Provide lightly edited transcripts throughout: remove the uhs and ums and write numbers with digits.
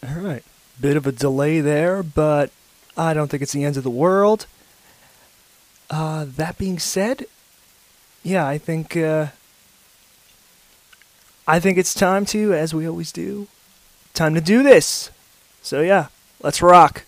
Alright. Bit of a delay there, but I don't think it's the end of the world. That being said, yeah, I think it's time to, as we always do, time to do this. So yeah, let's rock.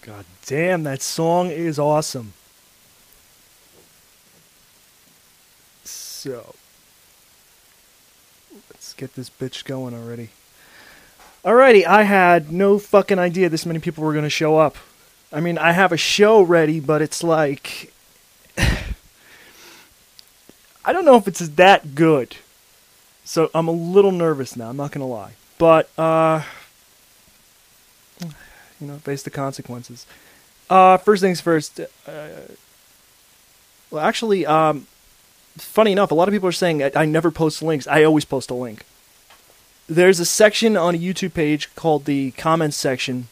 God damn, that song is awesome. So, let's get this bitch going already. Alrighty, I had no fucking idea this many people were going to show up. I mean, I have a show ready, but it's like... I don't know if it's that good. So I'm a little nervous now, I'm not going to lie. But, face the consequences. First things first. Funny enough, a lot of people are saying I never post links. I always post a link. There's a section on a YouTube page called the comments section,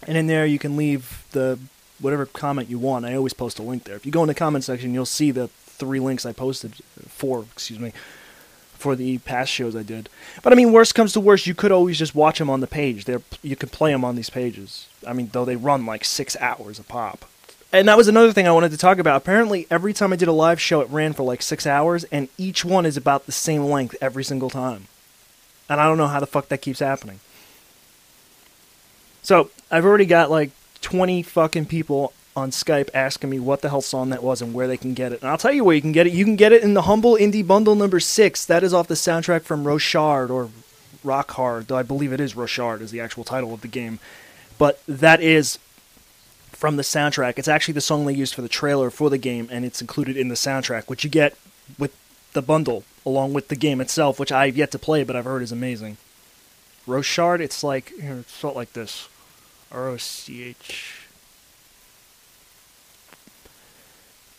and in there you can leave the whatever comment you want. I always post a link there. If you go in the comment section, you'll see the 4 links I posted, for the past shows I did. But I mean, worst comes to worst, you could always just watch them on the page. You could play them on these pages. I mean, though they run like 6 hours a pop. And that was another thing I wanted to talk about. Apparently, every time I did a live show, it ran for like 6 hours, and each one is about the same length every single time. And I don't know how the fuck that keeps happening. So, I've already got like 20 fucking people on Skype asking me what the hell song that was and where they can get it. And I'll tell you where you can get it. You can get it in the Humble Indie Bundle number 6. That is off the soundtrack from Rochard, or Rock Hard, though I believe it is Rochard is the actual title of the game. But that is from the soundtrack. It's actually the song they used for the trailer for the game, and it's included in the soundtrack, which you get with the bundle, along with the game itself, which I've yet to play, but I've heard is amazing. Rochard, it's like, here, it's spelled like this. R-O-C-H.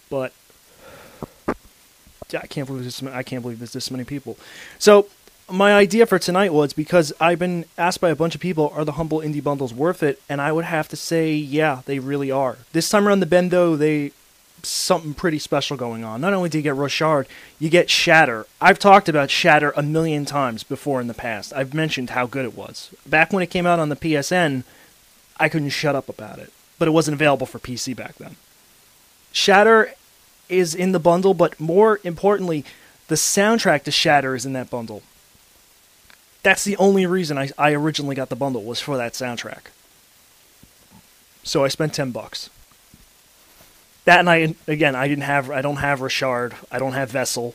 But I can't believe there's this many people. So my idea for tonight was, because I've been asked by a bunch of people, are the Humble Indie Bundles worth it? And I would have to say, yeah, they really are. This time around the bendo, something pretty special going on. Not only do you get Rochard, you get Shatter. I've talked about Shatter a million times before in the past. I've mentioned how good it was. Back when it came out on the PSN, I couldn't shut up about it. But it wasn't available for PC back then. Shatter is in the bundle, but more importantly, the soundtrack to Shatter is in that bundle. That's the only reason I originally got the bundle, was for that soundtrack. So I spent $10. That, and I don't have Rochard, I don't have Vessel,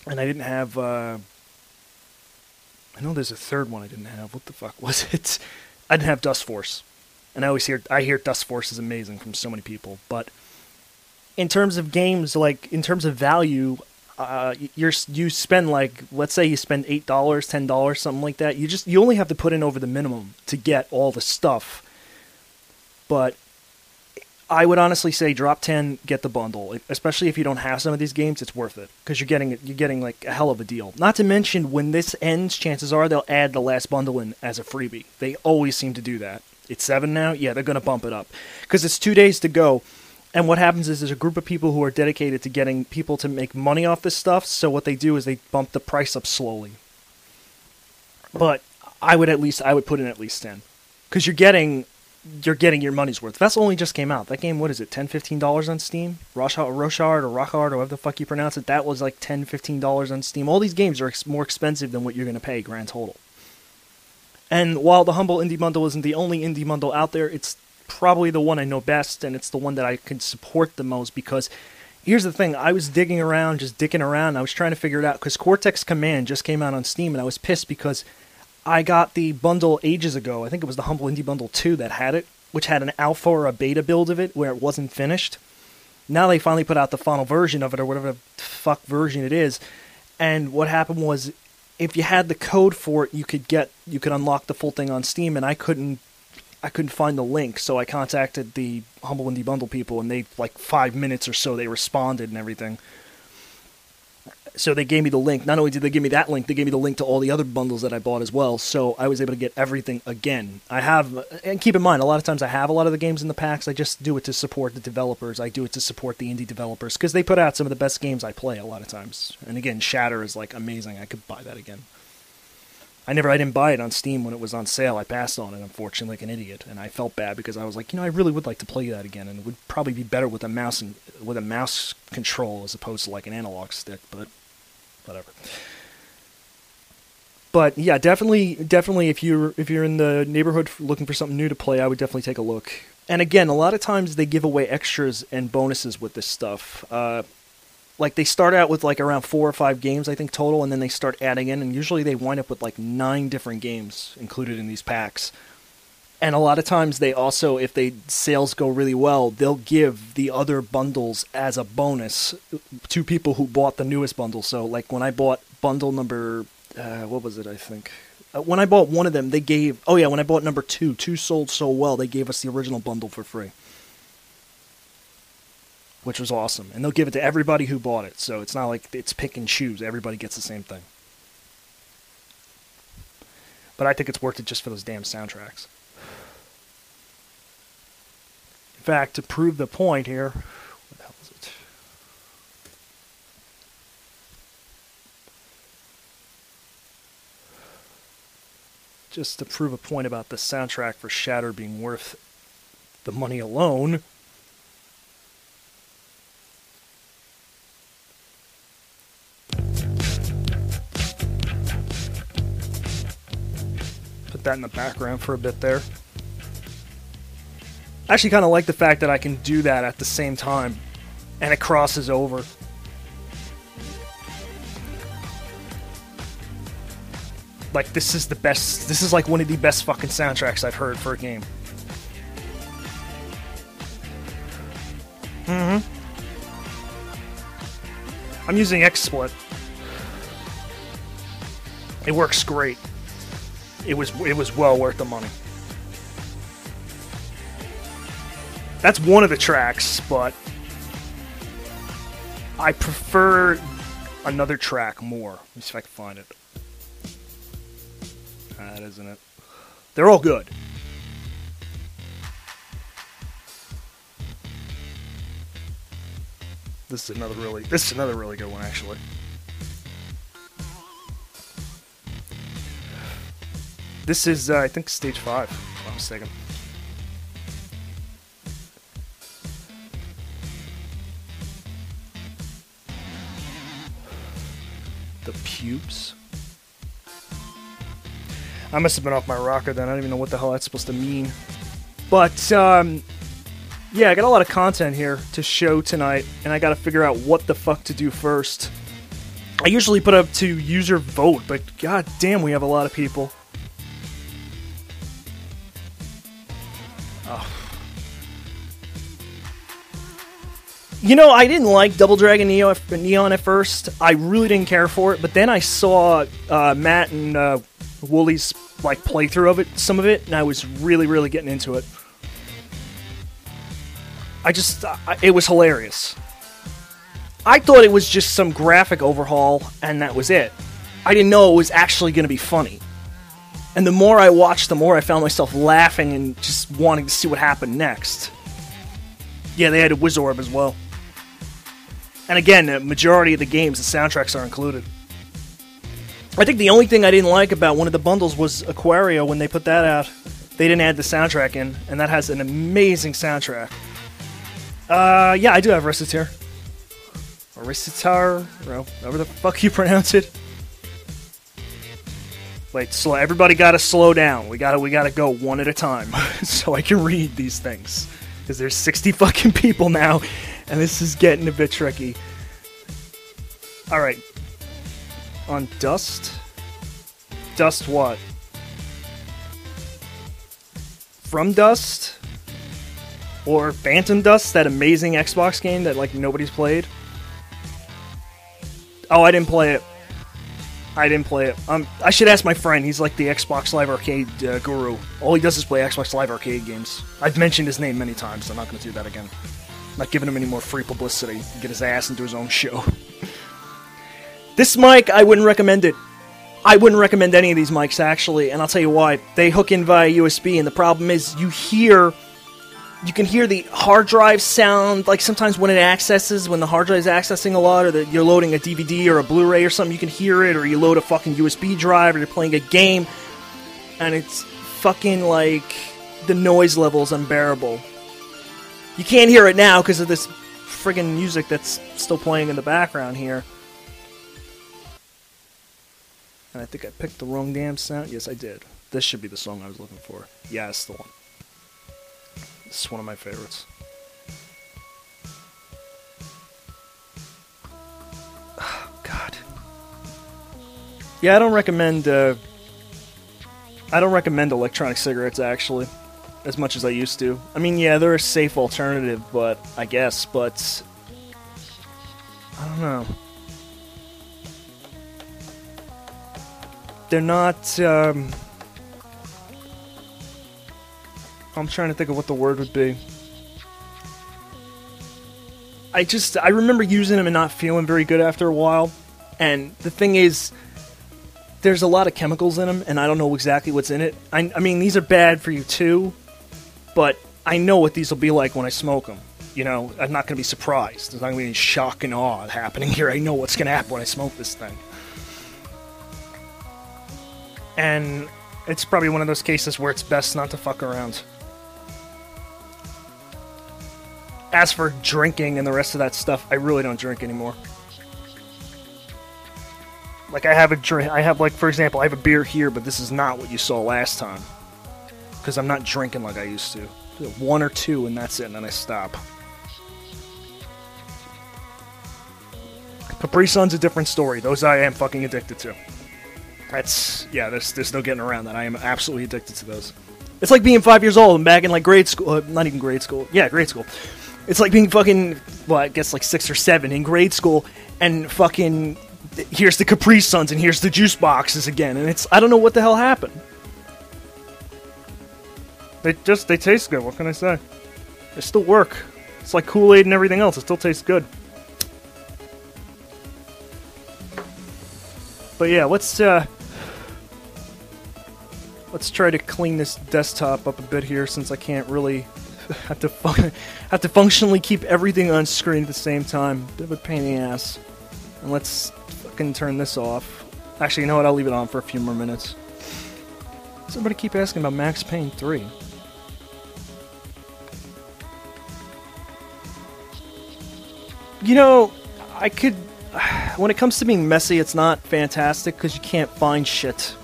and I didn't have, I know there's a third one I didn't have. What the fuck was it? I didn't have Dust Force. And I hear Dust Force is amazing from so many people, but in terms of games, like, in terms of value, you spend, like, let's say you spend $8, $10, something like that. You only have to put in over the minimum to get all the stuff. But I would honestly say drop 10, get the bundle. Especially if you don't have some of these games, it's worth it, because you're getting like a hell of a deal. Not to mention, when this ends, chances are they'll add the last bundle in as a freebie. They always seem to do that. It's 7 now? Yeah, they're going to bump it up, because it's 2 days to go. And what happens is there's a group of people who are dedicated to getting people to make money off this stuff, so what they do is they bump the price up slowly. But I would put in at least 10. Because you're getting your money's worth. Vessel only just came out. That game, what is it, $10, $15 on Steam? Rochard or Rochard, or however the fuck you pronounce it, that was like $10, $15 on Steam. All these games are more expensive than what you're going to pay grand total. And while the Humble Indie Bundle isn't the only indie bundle out there, it's probably the one I know best, and it's the one that I can support the most, because here's the thing, I was dicking around, I was trying to figure it out, because Cortex Command just came out on Steam, and I was pissed because I got the bundle ages ago. I think it was the Humble Indie Bundle 2 that had it, which had an alpha or a beta build of it where it wasn't finished. Now they finally put out the final version of it, or whatever the fuck version it is, and what happened was, if you had the code for it, you could unlock the full thing on Steam, and I couldn't find the link, so I contacted the Humble Indie Bundle people, and they, like 5 minutes or so, they responded and everything. So they gave me the link. Not only did they give me that link, they gave me the link to all the other bundles that I bought as well, so I was able to get everything again. And keep in mind, a lot of times I have a lot of the games in the packs, I just do it to support the developers, I do it to support the indie developers, because they put out some of the best games I play a lot of times. And again, Shatter is, like, amazing, I could buy that again. I didn't buy it on Steam when it was on sale. I passed on it, unfortunately, like an idiot, and I felt bad because I was like, I really would like to play that again, and it would probably be better with a mouse control as opposed to like an analog stick, but whatever. But yeah, definitely, if you're in the neighborhood looking for something new to play, I would definitely take a look. And again, a lot of times they give away extras and bonuses with this stuff. Like they start out with like around 4 or 5 games, I think, total, and then they start adding in, and usually they wind up with like 9 different games included in these packs. And a lot of times they also, if they sales go really well, they'll give the other bundles as a bonus to people who bought the newest bundle. So like when I bought bundle number, what was it, I think? When I bought one of them, they gave, when I bought number 2 sold so well, they gave us the original bundle for free. Which was awesome. And they'll give it to everybody who bought it. So it's not like it's pick and choose. Everybody gets the same thing. But I think it's worth it just for those damn soundtracks. In fact, to prove the point here, what the hell is it? Just to prove a point about the soundtrack for Shatter being worth the money alone. Put that in the background for a bit there. I actually kind of like the fact that I can do that at the same time, and it crosses over. Like, this is the best, this is like one of the best fucking soundtracks I've heard for a game. I'm using XSplit. It works great. It was well worth the money. That's one of the tracks, but I prefer another track more. Let me see if I can find it. That isn't it. They're all good. This is another really good one, actually. This is, I think, stage 5, if I'm not mistaken. The pubes. I must have been off my rocker then. I don't even know what the hell that's supposed to mean. But, yeah, I got a lot of content here to show tonight, and I got to figure out what the fuck to do first. I usually put up to user vote, but god damn, we have a lot of people. Oh. You know, I didn't like Double Dragon Neon at first. I really didn't care for it, but then I saw Matt and Woolie's like playthrough of it, some of it, and I was really getting into it. It was hilarious. I thought it was just some graphic overhaul, and that was it. I didn't know it was actually going to be funny. And the more I watched, the more I found myself laughing and just wanting to see what happened next. Yeah, they had a Wizorb as well. And again, the majority of the games, the soundtracks are included. I think the only thing I didn't like about one of the bundles was Aquario. When they put that out, they didn't add the soundtrack in, and that has an amazing soundtrack. Yeah, I do have Recitar. Or Recitar, or however the fuck you pronounce it. Wait, slow. Everybody gotta slow down. We gotta go one at a time, so I can read these things. Because there's 60 fucking people now, and this is getting a bit tricky. Alright. On Dust? Dust what? From Dust? Or Phantom Dust, that amazing Xbox game that like nobody's played? Oh, I didn't play it. I should ask my friend. He's like the Xbox Live Arcade guru. All he does is play Xbox Live Arcade games. I've mentioned his name many times, so I'm not going to do that again. I'm not giving him any more free publicity. Get his ass into his own show. This mic, I wouldn't recommend it. I wouldn't recommend any of these mics, actually, and I'll tell you why. They hook in via USB, and the problem is you can hear the hard drive sound, like sometimes when it accesses, when the hard drive is accessing a lot, or that you're loading a DVD or a Blu-ray or something, you can hear it, or you load a fucking USB drive, or you're playing a game, and it's fucking like, the noise level is unbearable. You can't hear it now because of this friggin' music that's still playing in the background here. And I think I picked the wrong damn sound. Yes, I did. This should be the song I was looking for. Yeah, it's the one. This is one of my favorites. Oh, God. Yeah, I don't recommend electronic cigarettes, actually, as much as I used to. I mean, yeah, they're a safe alternative, but I guess, but I don't know. They're not, I'm trying to think of what the word would be. I remember using them and not feeling very good after a while. And the thing is, there's a lot of chemicals in them, and I don't know exactly what's in it. I mean, these are bad for you too, but I know what these will be like when I smoke them. You know, I'm not going to be surprised. There's not going to be any shock and awe happening here. I know what's going to happen when I smoke this thing. And it's probably one of those cases where it's best not to fuck around. As for drinking and the rest of that stuff, I really don't drink anymore. Like, I have a drink, for example, I have a beer here, but this is not what you saw last time. Because I'm not drinking like I used to. One or two, and that's it, and then I stop. Capri Sun's a different story. Those I am fucking addicted to. There's no getting around that. I am absolutely addicted to those. It's like being 5 years old and back in, like, grade school. Not even grade school. Yeah, grade school. It's like being fucking, well, I guess like 6 or 7 in grade school, and fucking, here's the Capri Suns, and here's the juice boxes again, and I don't know what the hell happened. They taste good, what can I say? They still work. It's like Kool-Aid and everything else, it still tastes good. But yeah, let's try to clean this desktop up a bit here, since I can't really have to functionally keep everything on screen at the same time. Bit of a pain in the ass. And let's fucking turn this off. Actually, you know what? I'll leave it on for a few more minutes. Somebody keep asking about Max Payne 3. You know, when it comes to being messy, it's not fantastic because you can't find shit.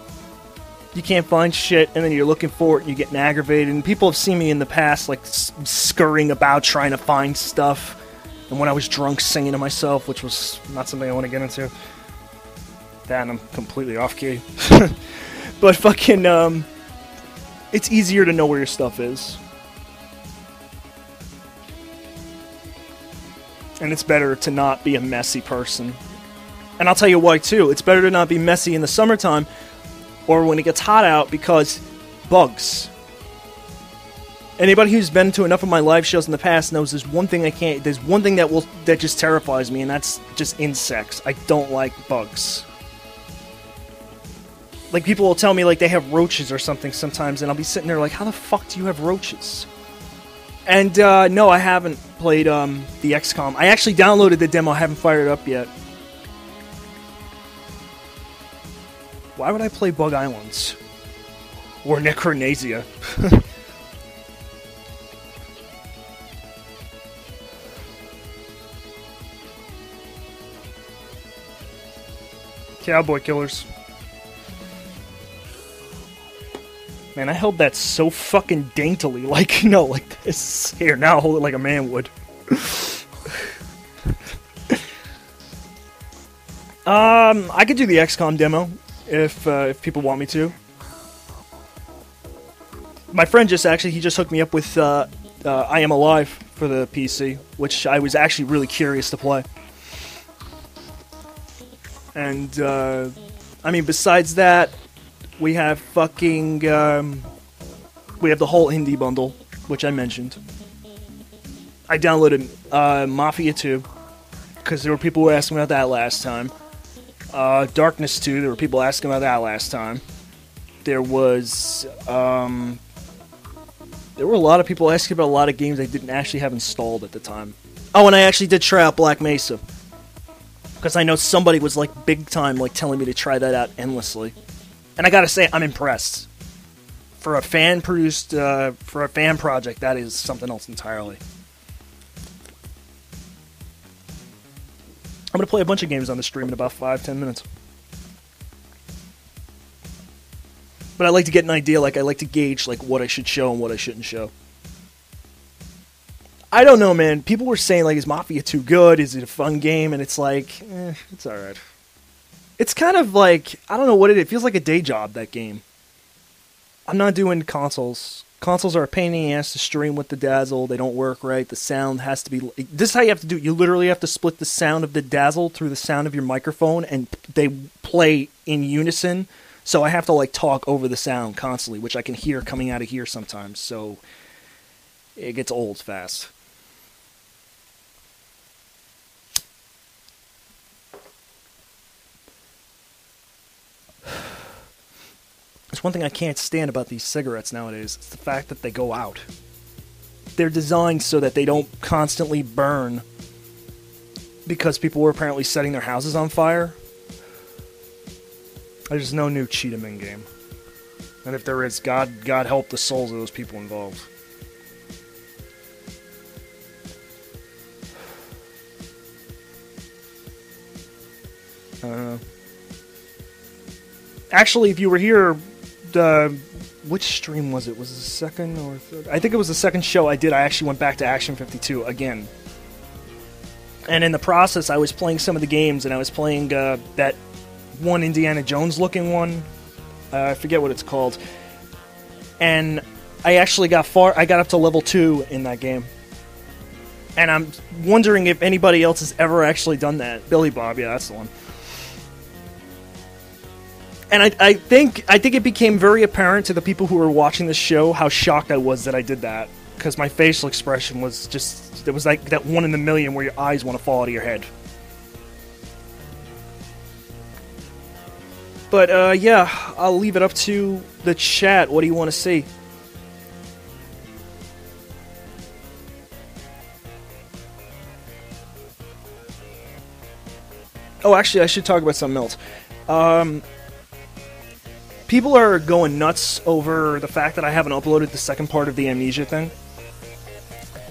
You can't find shit, and then you're looking for it, and you're getting aggravated. And people have seen me in the past, like, scurrying about trying to find stuff. And when I was drunk, singing to myself, which was not something I want to get into. That, and I'm completely off key. But fucking, it's easier to know where your stuff is. And it's better to not be a messy person. And I'll tell you why, too. It's better to not be messy in the summertime, or when it gets hot out, because bugs. Anybody who's been to enough of my live shows in the past knows there's one thing that just terrifies me, and that's just insects. I don't like bugs. Like, people will tell me, like, they have roaches or something sometimes, and I'll be sitting there like, how the fuck do you have roaches? And, no, I haven't played, the XCOM. I actually downloaded the demo, I haven't fired it up yet. Why would I play Bug Islands? Or Necronasia? Cowboy Killers. Man, I held that so fucking daintily. Like, no, like this. Here, now I'll hold it like a man would. I could do the XCOM demo if people want me to. My friend he just hooked me up with I Am Alive for the PC, which I was actually really curious to play. And, I mean, besides that, we have fucking, we have the whole indie bundle, which I mentioned. I downloaded, Mafia 2, because there were people who were asking about that last time. Darkness 2, there were people asking about that last time. There was, there were a lot of people asking about a lot of games I didn't actually have installed at the time. Oh, and I actually did try out Black Mesa. Because I know somebody was, like, big time, like, telling me to try that out endlessly. And I gotta say, I'm impressed. For a fan-produced, for a fan project, that is something else entirely. I'm gonna play a bunch of games on the stream in about 5-10 minutes. But I like to get an idea, like, I like to gauge, like, what I should show and what I shouldn't show. I don't know, man. People were saying, like, is Mafia 2 good? Is it a fun game? And it's like, it's alright. It's kind of like, I don't know what it is. It feels like a day job, that game. I'm not doing consoles. Consoles are a pain in the ass to stream with the Dazzle. They don't work right. The sound has to be... This is how you have to do it. You literally have to split the sound of the Dazzle through the sound of your microphone, and they play in unison. So I have to, like, talk over the sound constantly, which I can hear coming out of here sometimes. So it gets old fast. There's one thing I can't stand about these cigarettes nowadays. It's the fact that they go out. They're designed so that they don't constantly burn because people were apparently setting their houses on fire. There's no new Cheetahman game. And if there is, God help the souls of those people involved. I don't know. Actually, if you were here, which stream was it? Was it the second or third? I think it was the second show I did. I actually went back to Action 52 again. And in the process, I was playing some of the games, and I was playing that one Indiana Jones looking one. I forget what it's called. And I actually got I got up to level 2 in that game. And I'm wondering if anybody else has ever actually done that. Billy Bob, yeah, that's the one. And I think it became very apparent to the people who were watching this show how shocked I was that I did that. Because my facial expression was just... It was like that one in a million where your eyes want to fall out of your head. But, yeah, I'll leave it up to the chat. What do you want to see? Oh, actually, I should talk about something else. People are going nuts over the fact that I haven't uploaded the second part of the Amnesia thing.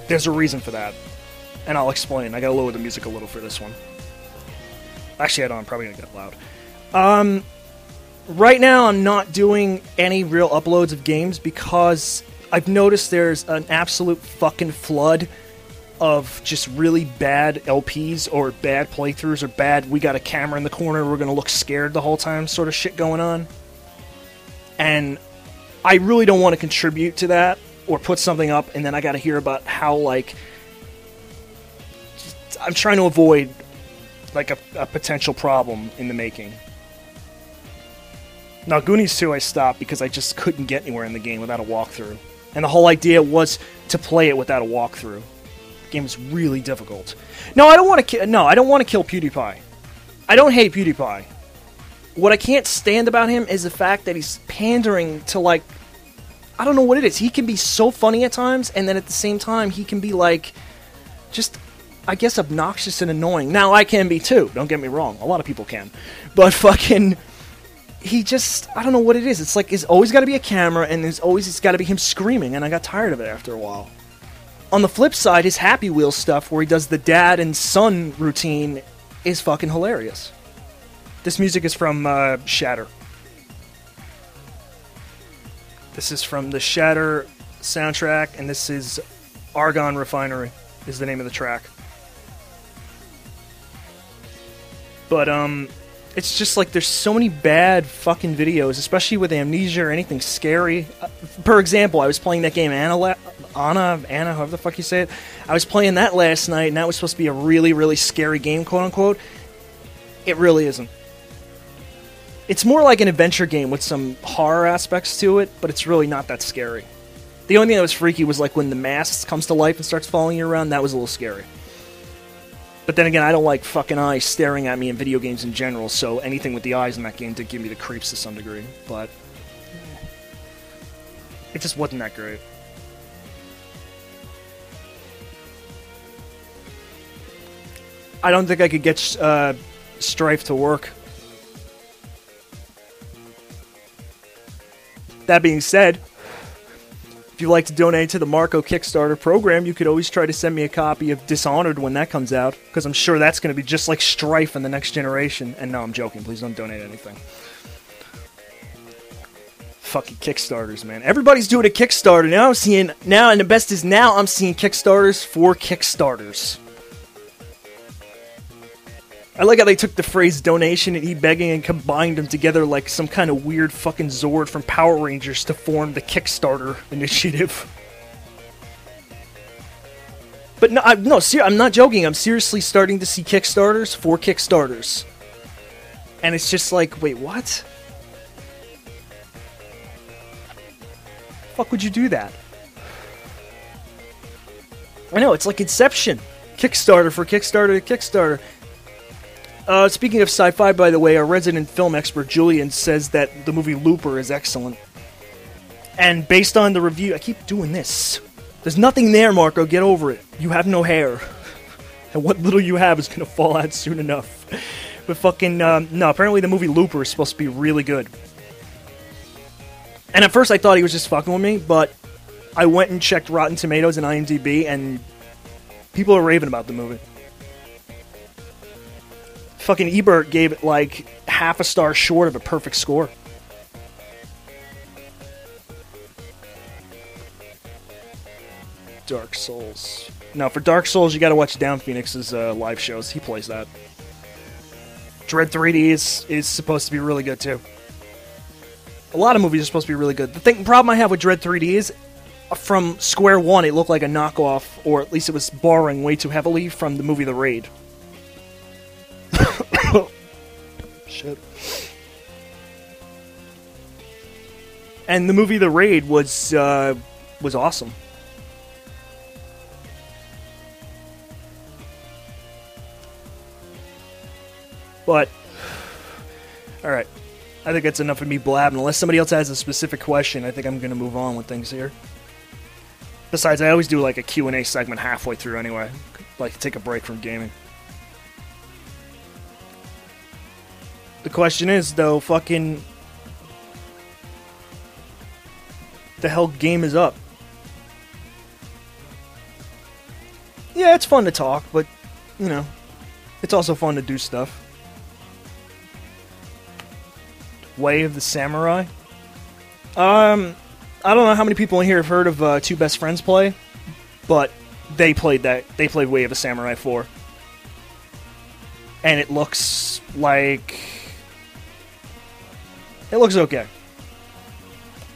There's a reason for that. And I'll explain. I gotta lower the music a little for this one. Actually, I don't. I'm probably gonna get loud. Right now, I'm not doing any real uploads of games because I've noticed there's an absolute fucking flood of just really bad LPs or bad playthroughs or bad, we got a camera in the corner, we're gonna look scared the whole time sort of shit going on. And I really don't want to contribute to that or put something up and then I gotta hear about how, like, I'm trying to avoid, like, a potential problem in the making. Now, Goonies 2 I stopped because I just couldn't get anywhere in the game without a walkthrough. And the whole idea was to play it without a walkthrough. The game is really difficult. No, I don't want to I don't want to kill PewDiePie. I don't hate PewDiePie. What I can't stand about him is the fact that he's pandering to, like, I don't know what it is. He can be so funny at times, and then at the same time, he can be, like, just, I guess, obnoxious and annoying. Now, I can be, too. Don't get me wrong. A lot of people can. But fucking, he just, I don't know what it is. It's like, there's always got to be a camera, and it's got to be him screaming, and I got tired of it after a while. On the flip side, his Happy Wheel stuff, where he does the dad and son routine, is fucking hilarious. This music is from Shatter. This is from the Shatter soundtrack, and this is Argon Refinery, is the name of the track. But, it's just like there's so many bad fucking videos, especially with Amnesia or anything scary. For example, I was playing that game Anna, however the fuck you say it. I was playing that last night, and that was supposed to be a really, really scary game, quote-unquote. It really isn't. It's more like an adventure game with some horror aspects to it, but it's really not that scary. The only thing that was freaky was like when the mask comes to life and starts following you around, that was a little scary. But then again, I don't like fucking eyes staring at me in video games in general, so anything with the eyes in that game did give me the creeps to some degree, but it just wasn't that great. I don't think I could get Strife to work. That being said, if you'd like to donate to the Marco Kickstarter program, you could always try to send me a copy of Dishonored when that comes out, because I'm sure that's going to be just like Strife in the next generation. And no, I'm joking. Please don't donate anything. fucking Kickstarters, man. Everybody's doing a Kickstarter. And the best is now I'm seeing Kickstarters for Kickstarters. I like how they took the phrase donation and e-begging and combined them together like some kind of weird fucking Zord from Power Rangers to form the Kickstarter initiative. But no, I'm not joking. I'm seriously starting to see Kickstarters for Kickstarters. And it's just like, wait, what? Fuck would you do that? I know, it's like Inception. Kickstarter for Kickstarter to Kickstarter. Speaking of sci-fi, by the way, our resident film expert, Julian, says that the movie Looper is excellent. And based on the review... I keep doing this. There's nothing there, Marco. Get over it. You have no hair. And what little you have is going to fall out soon enough. But fucking... no, apparently the movie Looper is supposed to be really good. And at first I thought he was just fucking with me, but I went and checked Rotten Tomatoes and IMDb, and people are raving about the movie. Fucking Ebert gave it like half a star short of a perfect score. Dark Souls. Now, for Dark Souls, you gotta watch Down Phoenix's live shows. He plays that. Dread 3D is supposed to be really good, too. A lot of movies are supposed to be really good. The problem I have with Dread 3D is, from Square One, it looked like a knockoff, or at least it was borrowing way too heavily from the movie The Raid. Shit. And the movie The Raid was awesome. But, alright. I think that's enough of me blabbing. Unless somebody else has a specific question, I think I'm going to move on with things here. Besides, I always do like a Q&A segment halfway through anyway. Like to take a break from gaming. The question is, though, fucking... the hell game is up? Yeah, it's fun to talk, but, you know, it's also fun to do stuff. Way of the Samurai? I don't know how many people in here have heard of Two Best Friends Play, but they played that. They played Way of the Samurai 4. And it looks like... it looks okay.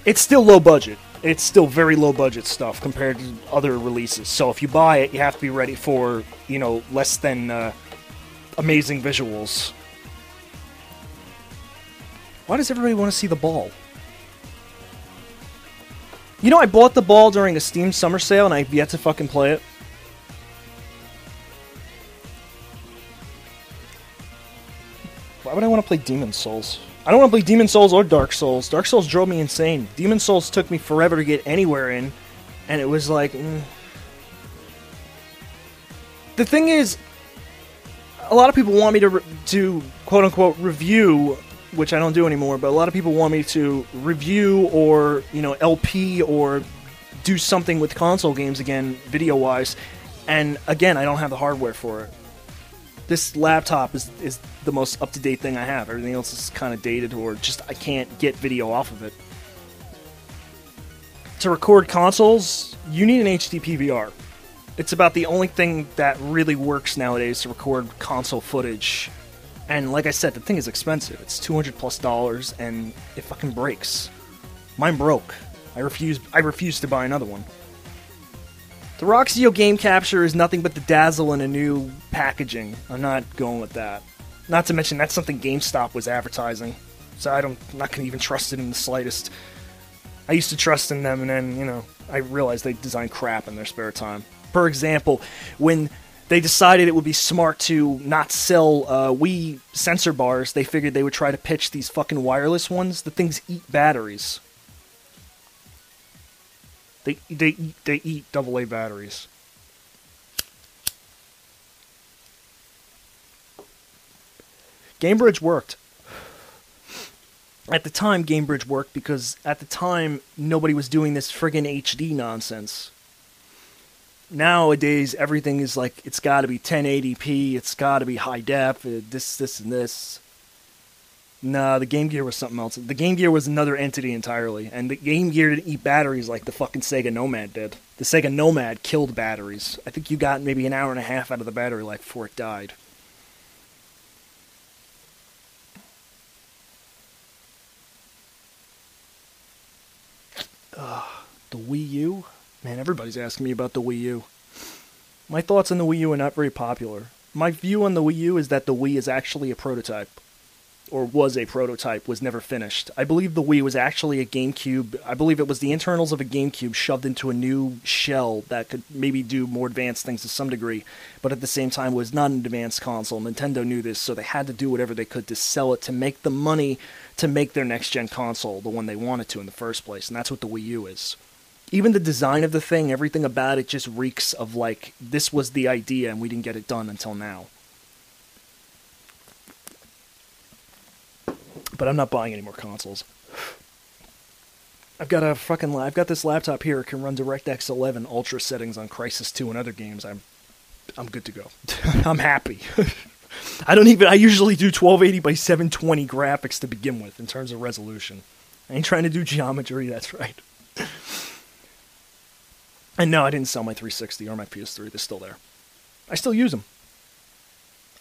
It's still low budget. It's still very low budget stuff compared to other releases. So if you buy it, you have to be ready for, you know, less than amazing visuals. Why does everybody want to see the ball? You know, I bought the ball during a Steam summer sale and I've yet to fucking play it. Why would I want to play Demon's Souls? I don't want to play Demon's Souls or Dark Souls. Dark Souls drove me insane. Demon's Souls took me forever to get anywhere in, and it was like... The thing is, a lot of people want me to quote-unquote review, which I don't do anymore, but a lot of people want me to review or, you know, LP or do something with console games again, video-wise, and again, I don't have the hardware for it. This laptop is the most up-to-date thing I have. Everything else is kind of dated, or just I can't get video off of it. To record consoles, you need an HD PVR. It's about the only thing that really works nowadays to record console footage. And like I said, the thing is expensive. It's $200+, and it fucking breaks. Mine broke. I refuse to buy another one. The Roxio game capture is nothing but the dazzle in a new packaging. I'm not going with that. Not to mention, that's something GameStop was advertising. So I'm not going to even trust it in the slightest. I used to trust in them, and then, you know, I realized they design crap in their spare time. For example, when they decided it would be smart to not sell Wii sensor bars, they figured they would try to pitch these fucking wireless ones. The things eat batteries. They eat AA batteries. GameBridge worked. At the time, GameBridge worked because at the time, nobody was doing this friggin' HD nonsense. Nowadays, everything is like, it's gotta be 1080p, it's gotta be high def, this, and this. Nah, the Game Gear was something else. The Game Gear was another entity entirely, and the Game Gear didn't eat batteries like the fucking Sega Nomad did. The Sega Nomad killed batteries. I think you got maybe an hour and a half out of the battery life before it died. The Wii U? Man, everybody's asking me about the Wii U. My thoughts on the Wii U are not very popular. My view on the Wii U is that the Wii is actually a prototype. Or was a prototype, was never finished. I believe the Wii was actually a GameCube. I believe it was the internals of a GameCube shoved into a new shell that could maybe do more advanced things to some degree, but at the same time was not an advanced console. Nintendo knew this, so they had to do whatever they could to sell it, to make the money to make their next-gen console, the one they wanted to in the first place, and that's what the Wii U is. Even the design of the thing, everything about it just reeks of like, this was the idea and we didn't get it done until now. But I'm not buying any more consoles. I've got this laptop here. It can run DirectX 11 Ultra settings on Crysis 2 and other games. I'm good to go. I'm happy. I usually do 1280 by 720 graphics to begin with in terms of resolution. I ain't trying to do geometry, that's right. And no, I didn't sell my 360 or my PS3. They're still there. I still use them.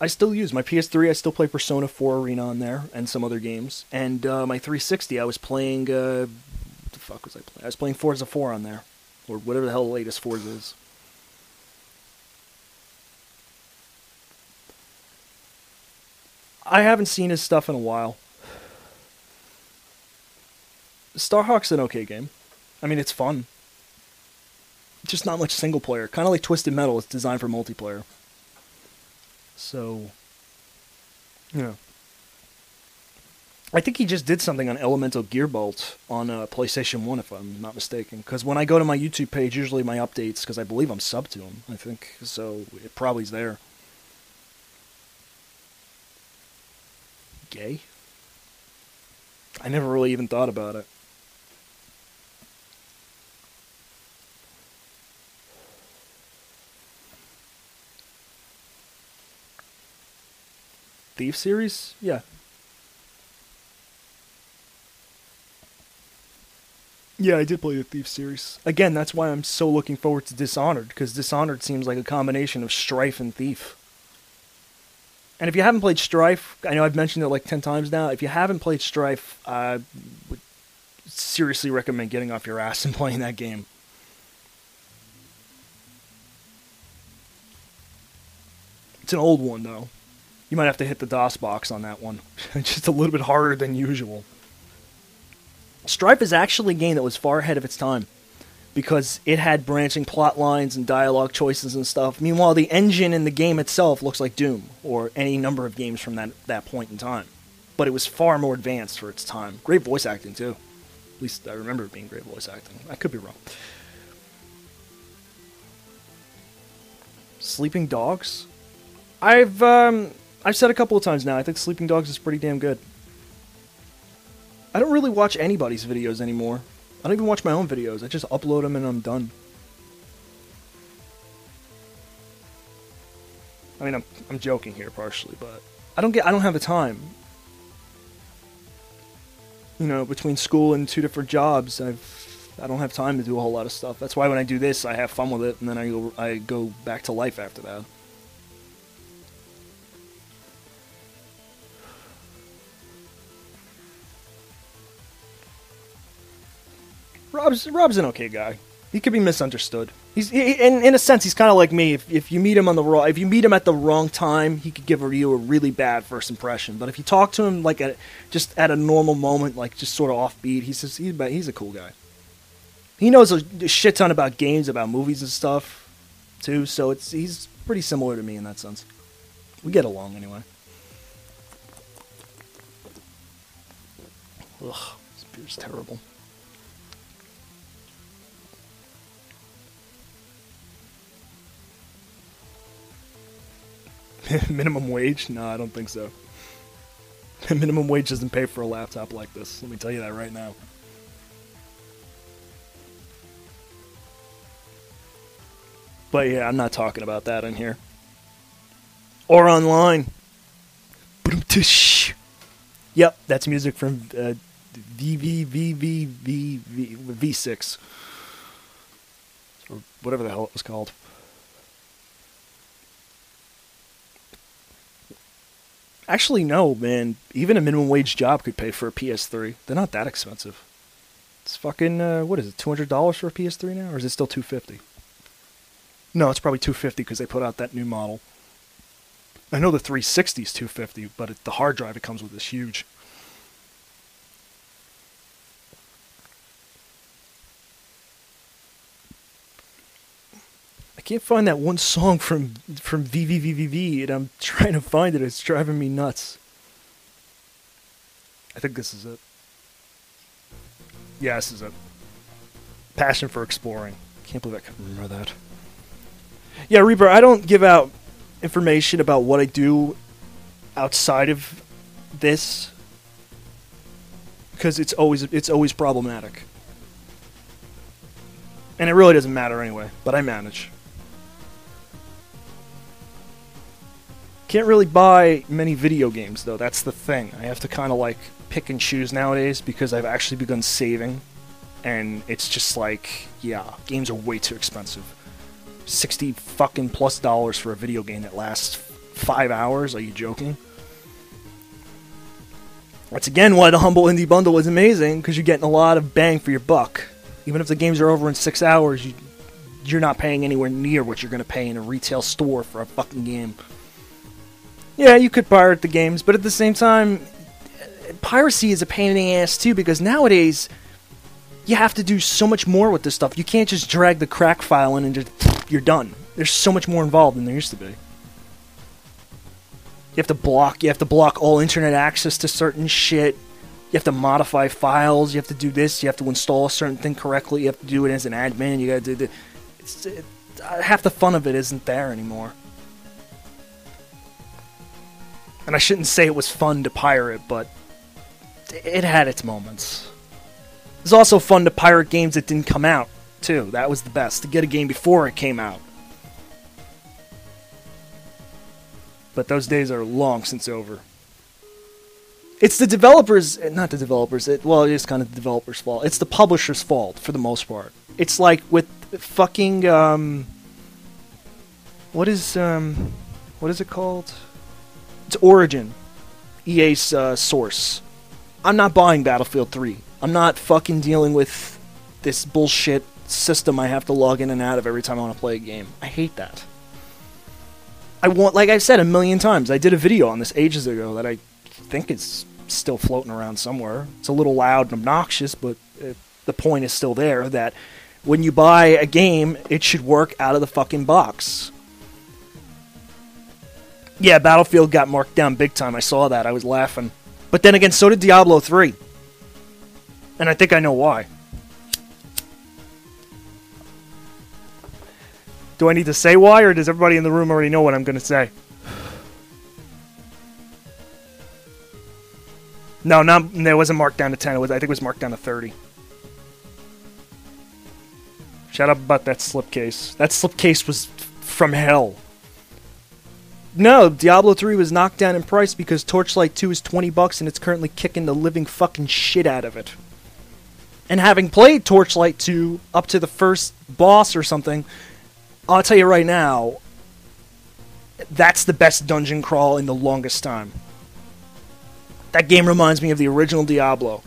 I still use my PS3. I still play Persona 4 Arena on there and some other games. And my 360, I was playing. What the fuck was I playing? I was playing Forza 4 on there, or whatever the hell the latest Forza is. I haven't seen his stuff in a while. Starhawk's an okay game. I mean, it's fun. Just not much single player. Kind of like Twisted Metal. It's designed for multiplayer. So, I think he just did something on Elemental Gearbolt on PlayStation 1, if I'm not mistaken. Because when I go to my YouTube page, usually my updates, because I believe I'm sub to him, I think. So, it probably's there. Gay? I never really even thought about it. Thief series? Yeah. Yeah, I did play the Thief series. Again, that's why I'm so looking forward to Dishonored, because Dishonored seems like a combination of Strife and Thief. And if you haven't played Strife, I know I've mentioned it like 10 times now, if you haven't played Strife, I would seriously recommend getting off your ass and playing that game. It's an old one, though. You might have to hit the DOS box on that one. Just a little bit harder than usual. Strife is actually a game that was far ahead of its time, because it had branching plot lines and dialogue choices and stuff. Meanwhile, the engine in the game itself looks like Doom, or any number of games from that point in time. But it was far more advanced for its time. Great voice acting, too. At least I remember it being great voice acting. I could be wrong. Sleeping Dogs? I've said a couple of times now, I think Sleeping Dogs is pretty damn good. I don't really watch anybody's videos anymore. I don't even watch my own videos. I just upload them and I'm done. I mean, I'm joking here partially, but I don't have the time. You know, between school and 2 different jobs, I don't have time to do a whole lot of stuff. That's why when I do this, I have fun with it, and then I go back to life after that. Rob's an okay guy. He could be misunderstood. In a sense, he's kind of like me. If you meet him if you meet him at the wrong time, he could give you a really bad first impression. But if you talk to him like just at a normal moment, like just sort of offbeat, he's a cool guy. He knows a shit ton about games, about movies and stuff, too. So he's pretty similar to me in that sense. We get along anyway. Ugh, this beer's terrible. Minimum wage? No, I don't think so. Minimum wage doesn't pay for a laptop like this. Let me tell you that right now. But yeah, I'm not talking about that in here. Or online. Yeah, Yep, that's music from V6. Or whatever the hell it was called. Actually, no, man. Even a minimum wage job could pay for a PS3. They're not that expensive. It's fucking, what is it, $200 for a PS3 now? Or is it still $250? No, it's probably $250 because they put out that new model. I know the 360 is $250, but the hard drive it comes with is huge. I can't find that one song from VVVVV, and I'm trying to find it. It's driving me nuts. I think this is it. Yeah, this is it. Passion for Exploring. Can't believe I can remember that. Yeah, Reaper, I don't give out information about what I do outside of this because it's always problematic. And it really doesn't matter anyway, but I manage. Can't really buy many video games, though. That's the thing. I have to kind of, like, pick and choose nowadays because I've actually begun saving. And it's just like, yeah, games are way too expensive. 60 fucking plus dollars for a video game that lasts 5 hours? Are you joking? That's again why the Humble Indie Bundle is amazing, because you're getting a lot of bang for your buck. Even if the games are over in 6 hours, you're not paying anywhere near what you're going to pay in a retail store for a fucking game. Yeah, you could pirate the games, but at the same time, piracy is a pain in the ass too, because nowadays, you have to do so much more with this stuff. You can't just drag the crack file in and just, you're done. There's so much more involved than there used to be. You have to block all internet access to certain shit. You have to modify files. You have to do this. You have to install a certain thing correctly. You have to do it as an admin. You gotta do the. Half the fun of it isn't there anymore. And I shouldn't say it was fun to pirate, but it had its moments. It was also fun to pirate games that didn't come out, too. That was the best, to get a game before it came out. But those days are long since over. It's the developers, not the developers, well, it is kind of the developers' fault. It's the publisher's fault, for the most part. It's like with fucking, what is it called? It's Origin, EA's source. I'm not buying Battlefield 3. I'm not fucking dealing with this bullshit system I have to log in and out of every time I want to play a game. I hate that. Like I've said a million times, I did a video on this ages ago that I think is still floating around somewhere. It's a little loud and obnoxious, but the point is still there, that when you buy a game, it should work out of the fucking box. Yeah, Battlefield got marked down big time. I saw that. I was laughing. But then again, so did Diablo 3. And I think I know why. Do I need to say why, or does everybody in the room already know what I'm going to say? No, it wasn't marked down to 10. I think it was marked down to 30. Shut up about that slipcase. That slipcase was from hell. No, Diablo 3 was knocked down in price because Torchlight 2 is $20 and it's currently kicking the living fucking shit out of it. And having played Torchlight 2 up to the first boss or something, I'll tell you right now, that's the best dungeon crawl in the longest time. That game reminds me of the original Diablo.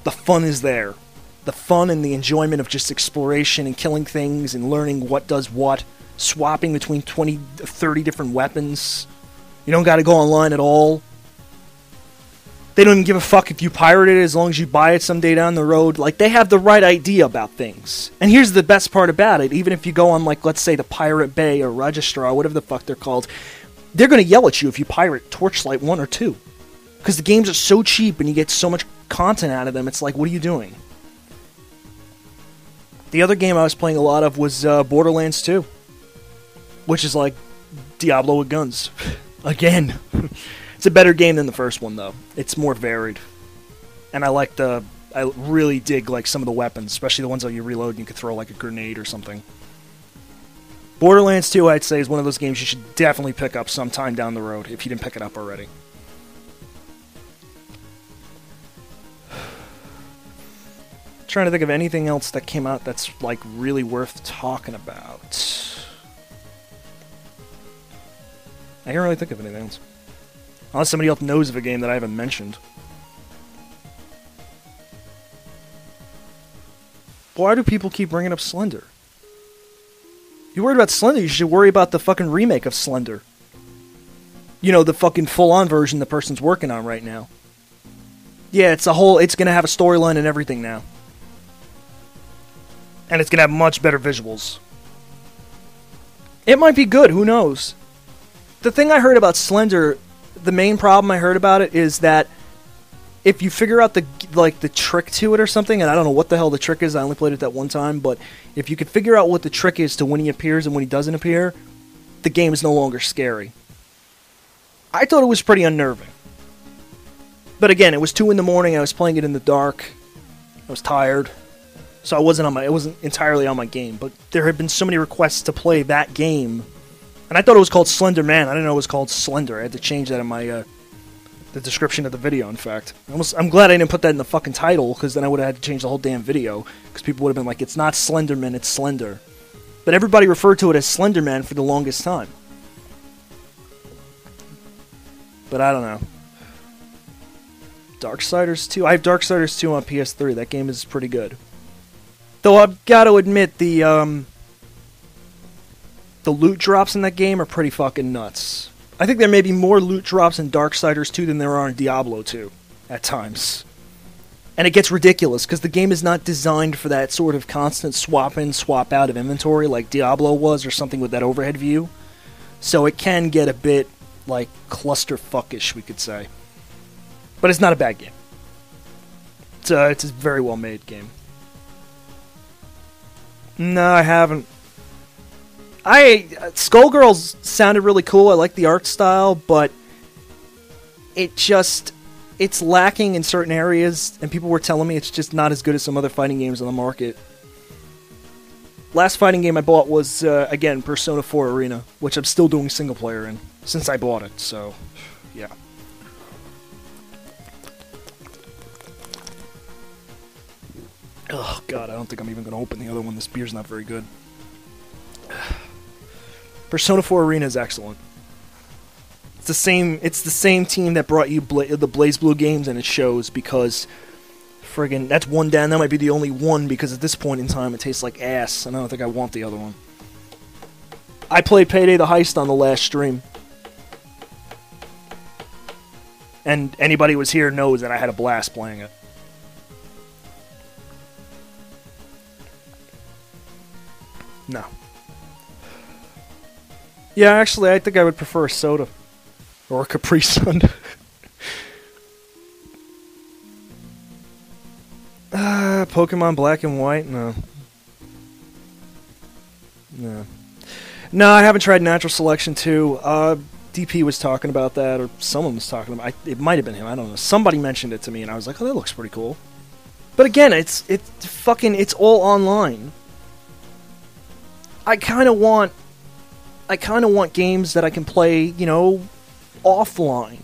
The fun is there. The fun and the enjoyment of just exploration and killing things and learning what does what. Swapping between 20, 30 different weapons. You don't gotta go online at all. They don't even give a fuck if you pirate it as long as you buy it someday down the road. Like, they have the right idea about things. And here's the best part about it. Even if you go on, like, let's say the Pirate Bay or Registrar, whatever the fuck they're called, they're gonna yell at you if you pirate Torchlight 1 or 2. Because the games are so cheap and you get so much content out of them, it's like, what are you doing? The other game I was playing a lot of was Borderlands 2. Which is like Diablo with guns. Again. It's a better game than the first one, though. It's more varied. And I really dig like some of the weapons, especially the ones that you reload and you could throw like a grenade or something. Borderlands 2, I'd say, is one of those games you should definitely pick up sometime down the road, if you didn't pick it up already. Trying to think of anything else that came out that's like really worth talking about. I can't really think of anything else. Unless somebody else knows of a game that I haven't mentioned. Why do people keep bringing up Slender? You worried about Slender, you should worry about the fucking remake of Slender. You know, the fucking full-on version the person's working on right now. Yeah, it's gonna have a storyline and everything now. And it's gonna have much better visuals. It might be good, who knows? The thing I heard about Slender, the main problem I heard about it is that if you figure out the trick to it or something, and I don't know what the hell the trick is, I only played it that one time, but if you could figure out what the trick is to when he appears and when he doesn't appear, the game is no longer scary. I thought it was pretty unnerving. But again, it was 2 in the morning, I was playing it in the dark, I was tired, so I wasn't entirely on my game, but there had been so many requests to play that game, and I thought it was called Slender Man, I didn't know it was called Slender, I had to change that in my, the description of the video, in fact. I'm glad I didn't put that in the fucking title, because then I would have had to change the whole damn video, because people would have been like, it's not Slenderman, it's Slender. But everybody referred to it as Slenderman for the longest time. But I don't know. Darksiders 2? I have Darksiders 2 on PS3, that game is pretty good. Though I've got to admit, the loot drops in that game are pretty fucking nuts. I think there may be more loot drops in Darksiders 2 than there are in Diablo 2, at times. And it gets ridiculous, because the game is not designed for that sort of constant swap in, swap out of inventory like Diablo was, or something with that overhead view. So it can get a bit, like, clusterfuckish, we could say. But it's not a bad game. It's a very well-made game. No, I haven't. Skullgirls sounded really cool. I like the art style, but it's lacking in certain areas, and people were telling me it's just not as good as some other fighting games on the market. Last fighting game I bought was, again, Persona 4 Arena, which I'm still doing single player in, since I bought it, so, yeah. Oh, God, I don't think I'm even going to open the other one. This beer's not very good. Persona 4 Arena is excellent. It's the same team that brought you the BlazBlue games, and it shows, because friggin' that's one down. That might be the only one, because at this point in time it tastes like ass, and I don't think I want the other one. I played Payday the Heist on the last stream. And anybody who was here knows that I had a blast playing it. No. Yeah, actually, I think I would prefer a soda. Or a Capri Sun. Pokemon Black and White? No. No. No, I haven't tried Natural Selection 2. DP was talking about that, or someone was talking about it. It might have been him, I don't know. Somebody mentioned it to me, and I was like, oh, that looks pretty cool. But again, it's all online. I kind of want games that I can play, you know, offline.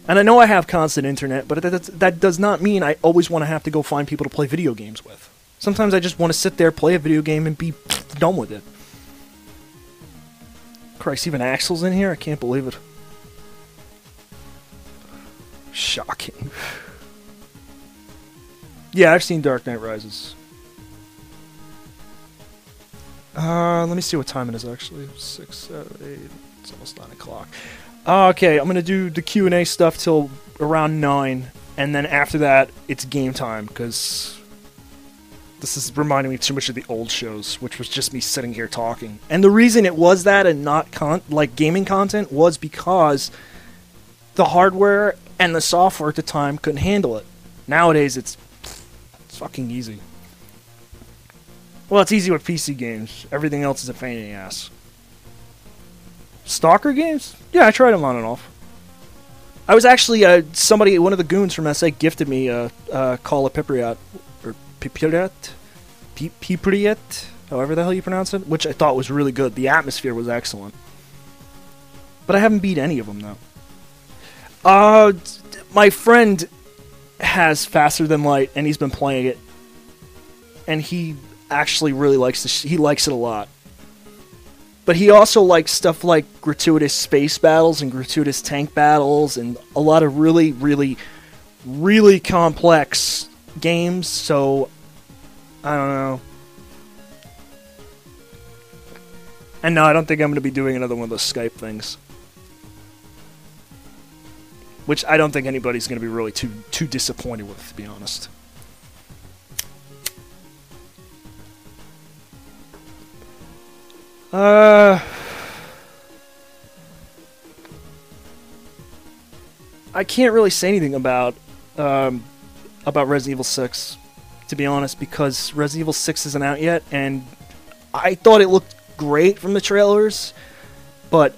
And I know I have constant internet, but that does not mean I always want to have to go find people to play video games with. Sometimes I just want to sit there, play a video game, and be done with it. Christ, even Axel's in here? I can't believe it. Shocking. Yeah, I've seen Dark Knight Rises. Let me see what time it is, actually. 6, 7, 8... It's almost 9 o'clock. Okay, I'm going to do the Q&A stuff till around 9, and then after that, it's game time, because this is reminding me too much of the old shows, which was just me sitting here talking. And the reason it was that and not gaming content was because the hardware and the software at the time couldn't handle it. Nowadays, it's fucking easy. Well, it's easy with PC games. Everything else is a pain in the ass. Stalker games? Yeah, I tried them on and off. I was actually, one of the goons from SA gifted me Call of Pipriat, or Pipriat, however the hell you pronounce it, which I thought was really good. The atmosphere was excellent. But I haven't beat any of them, though. My friend has Faster Than Light, and he's been playing it, and he actually really likes he likes it a lot. But he also likes stuff like gratuitous space battles and gratuitous tank battles and a lot of really, really, really complex games, so I don't know. And no, I don't think I'm going to be doing another one of those Skype things. Which I don't think anybody's going to be really too disappointed with, to be honest. I can't really say anything about Resident Evil 6, to be honest, because Resident Evil 6 isn't out yet, and I thought it looked great from the trailers, but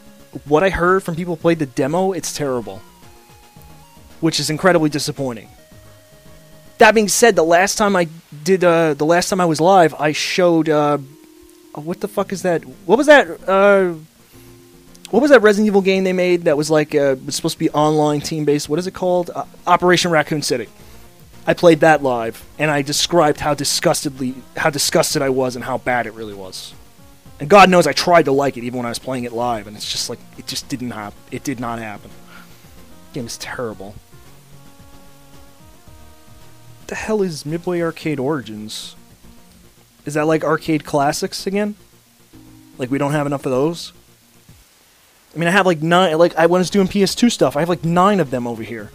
what I heard from people who played the demo, it's terrible, which is incredibly disappointing. That being said, the last time I was live, I showed what the fuck is that? What was that Resident Evil game they made that was like was supposed to be online team based? What is it called? Operation Raccoon City. I played that live, and I described how disgusted I was and how bad it really was. And God knows I tried to like it even when I was playing it live, and it's just like it just didn't happen. It did not happen. The game is terrible. What the hell is Midway Arcade Origins? Is that like arcade classics again? Like we don't have enough of those? I mean, I have like 9. Like when I was doing PS2 stuff, I have like 9 of them over here.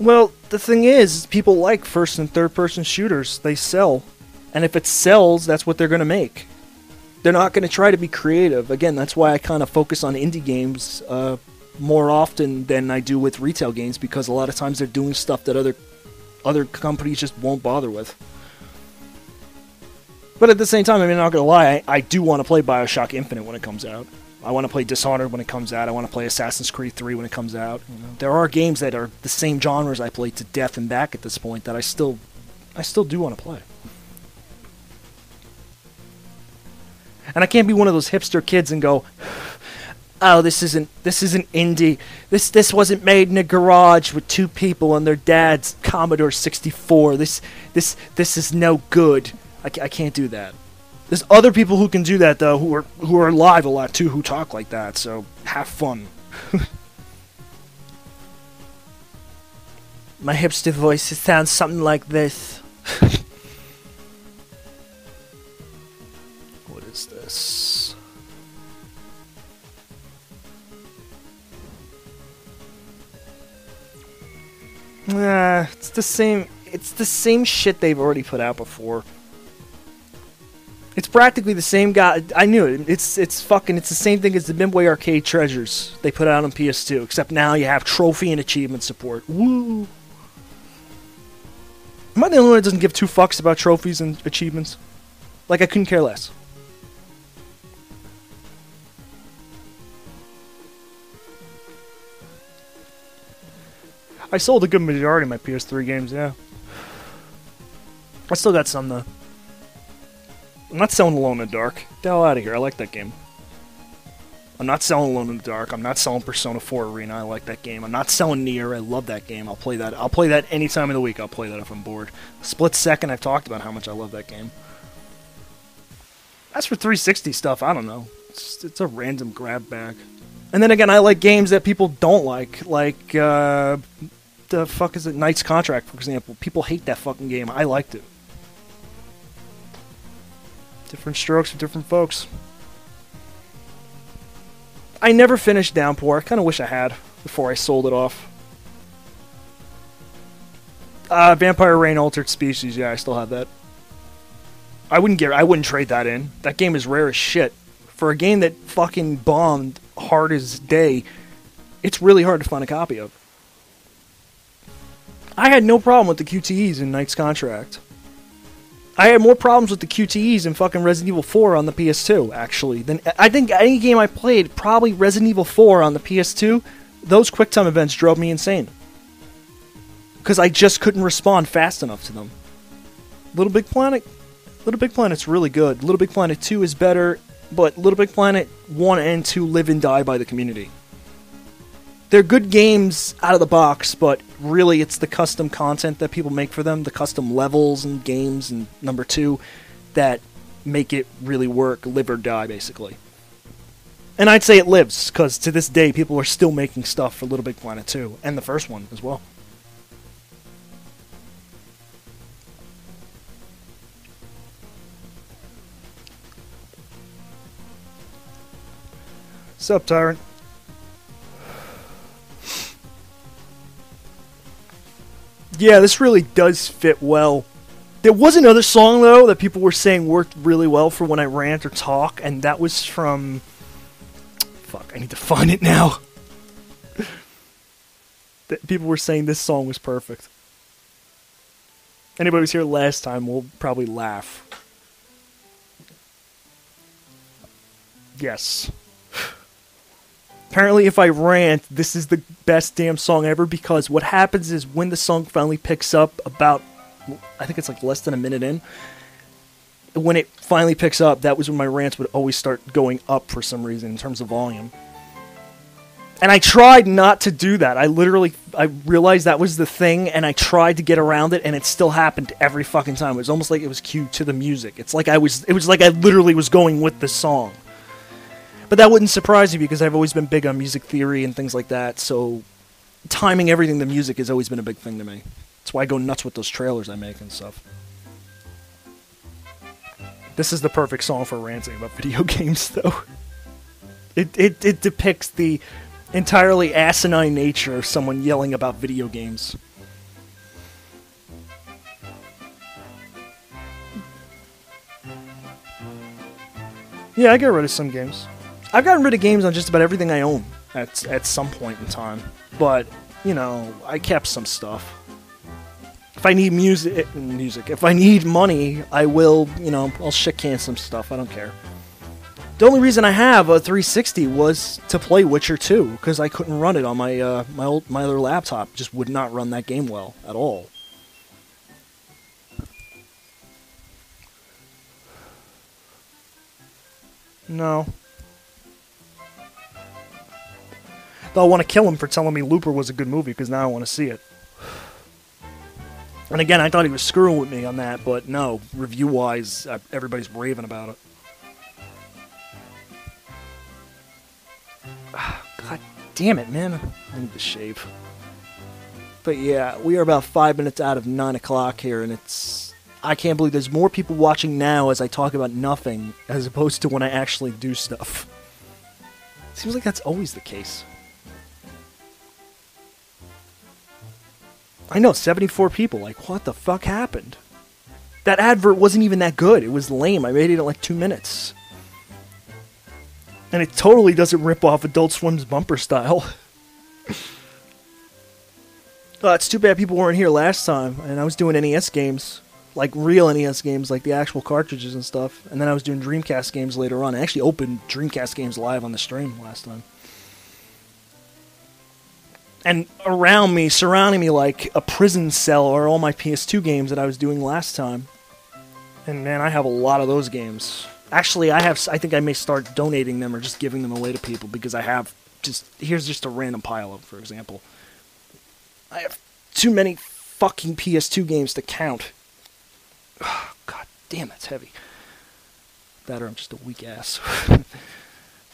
Well, the thing is, people like first and third person shooters. They sell. And if it sells, that's what they're going to make. They're not going to try to be creative. Again, that's why I kind of focus on indie games more often than I do with retail games, because a lot of times they're doing stuff that other companies just won't bother with. But at the same time, I mean, I'm not going to lie, I do want to play Bioshock Infinite when it comes out. I want to play Dishonored when it comes out. I want to play Assassin's Creed 3 when it comes out. You know, there are games that are the same genres I play to death and back at this point that I still do want to play. And I can't be one of those hipster kids and go, "Oh, this isn't indie. This wasn't made in a garage with 2 people and their dad's Commodore 64. This is no good." I can't do that. There's other people who can do that though, who are live a lot too, who talk like that. So have fun. My hipster voice sounds something like this. What is this? It's the same. It's the same shit they've already put out before. It's practically the same guy. I knew it. It's the same thing as the Midway Arcade Treasures they put out on PS2, except now you have trophy and achievement support. Woo! Am I the only one that doesn't give 2 fucks about trophies and achievements? Like, I couldn't care less. I sold a good majority of my PS3 games, yeah. I still got some, though. I'm not selling Alone in the Dark. Get the hell out of here. I like that game. I'm not selling Alone in the Dark. I'm not selling Persona 4 Arena. I like that game. I'm not selling Nier. I love that game. I'll play that. I'll play that any time of the week. I'll play that if I'm bored. Split Second, I've talked about how much I love that game. As for 360 stuff, I don't know. It's a random grab bag. And then again, I like games that people don't like the fuck is it? Knight's Contract, for example. People hate that fucking game. I liked it. Different strokes for different folks. I never finished Downpour. I kind of wish I had before I sold it off. Vampire Reign Altered Species. Yeah, I still have that. I wouldn't trade that in. That game is rare as shit. For a game that fucking bombed hard as day, it's really hard to find a copy of. I had no problem with the QTEs in Knight's Contract. I had more problems with the QTEs in fucking Resident Evil 4 on the PS2, actually, than I think any game I played, probably Resident Evil 4 on the PS2, those QuickTime events drove me insane. Because I just couldn't respond fast enough to them. Little Big Planet's really good. Little Big Planet 2 is better, but Little Big Planet 1 and 2 live and die by the community. they're good games out of the box, but really it's the custom content that people make for them, the custom levels and games, and number 2, that make it really work, live or die, basically. And I'd say it lives, because to this day, people are still making stuff for Little Big Planet 2, and the first one as well. Sup, Tyrant? Yeah, this really does fit well. There was another song, though, that people were saying worked really well for when I rant or talk, and that was from... Fuck, I need to find it now. People were saying this song was perfect. Anybody who was here last time will probably laugh. Yes. Apparently, if I rant, this is the best damn song ever, because what happens is when the song finally picks up about, I think it's like less than a minute in, when it finally picks up, that was when my rants would always start going up for some reason in terms of volume. And I tried not to do that. I realized that was the thing, and I tried to get around it, and it still happened every fucking time. It was almost like it was cued to the music. It was like I literally was going with the song. But that wouldn't surprise you, because I've always been big on music theory and things like that, so timing everything to music has always been a big thing to me. That's why I go nuts with those trailers I make and stuff. This is the perfect song for ranting about video games, though. It depicts the entirely asinine nature of someone yelling about video games. Yeah, I get rid of some games. I've gotten rid of games on just about everything I own at some point in time. But, you know, I kept some stuff. If I need music, if I need money, I will, you know, I'll shit can some stuff. I don't care. The only reason I have a 360 was to play Witcher 2, because I couldn't run it on my my other laptop. Just would not run that game well at all. No. Though I want to kill him for telling me Looper was a good movie, because now I want to see it. And again, I thought he was screwing with me on that, but no. Review-wise, everybody's raving about it. God damn it, man. I need to shave. But yeah, we are about 5 minutes out of 9 o'clock here, and it's... I can't believe there's more people watching now as I talk about nothing, as opposed to when I actually do stuff. Seems like that's always the case. I know, 74 people. Like, what the fuck happened? That advert wasn't even that good. It was lame. I made it in like 2 minutes. And it totally doesn't rip off Adult Swim's bumper style. It's too bad people weren't here last time, and I was doing NES games. Like real NES games, like the actual cartridges and stuff. And then I was doing Dreamcast games later on. I actually opened Dreamcast games live on the stream last time. And around me, surrounding me like a prison cell, are all my PS2 games that I was doing last time. And man, I have a lot of those games. Actually, I think I may start donating them or just giving them away to people, because I have here's just a random pile of, for example. I have too many fucking PS2 games to count. Oh, God damn, that's heavy. That or I'm just a weak ass.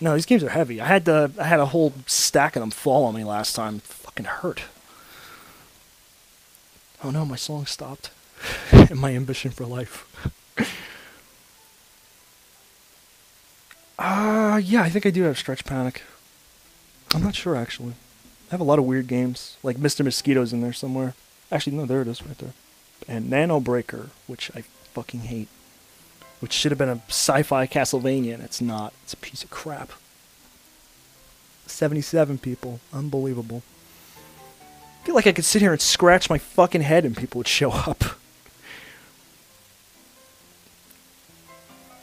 No, these games are heavy. I had a whole stack of them fall on me last time. It fucking hurt. Oh no, my song stopped. And my ambition for life. Yeah, I think I do have Stretch Panic. I'm not sure, actually. I have a lot of weird games. Like Mr. Mosquito's in there somewhere. Actually, no, there it is, right there. And Nano Breaker, which I fucking hate. Which should have been a sci-fi Castlevania, and it's not. It's a piece of crap. 77 people. Unbelievable. I feel like I could sit here and scratch my fucking head and people would show up.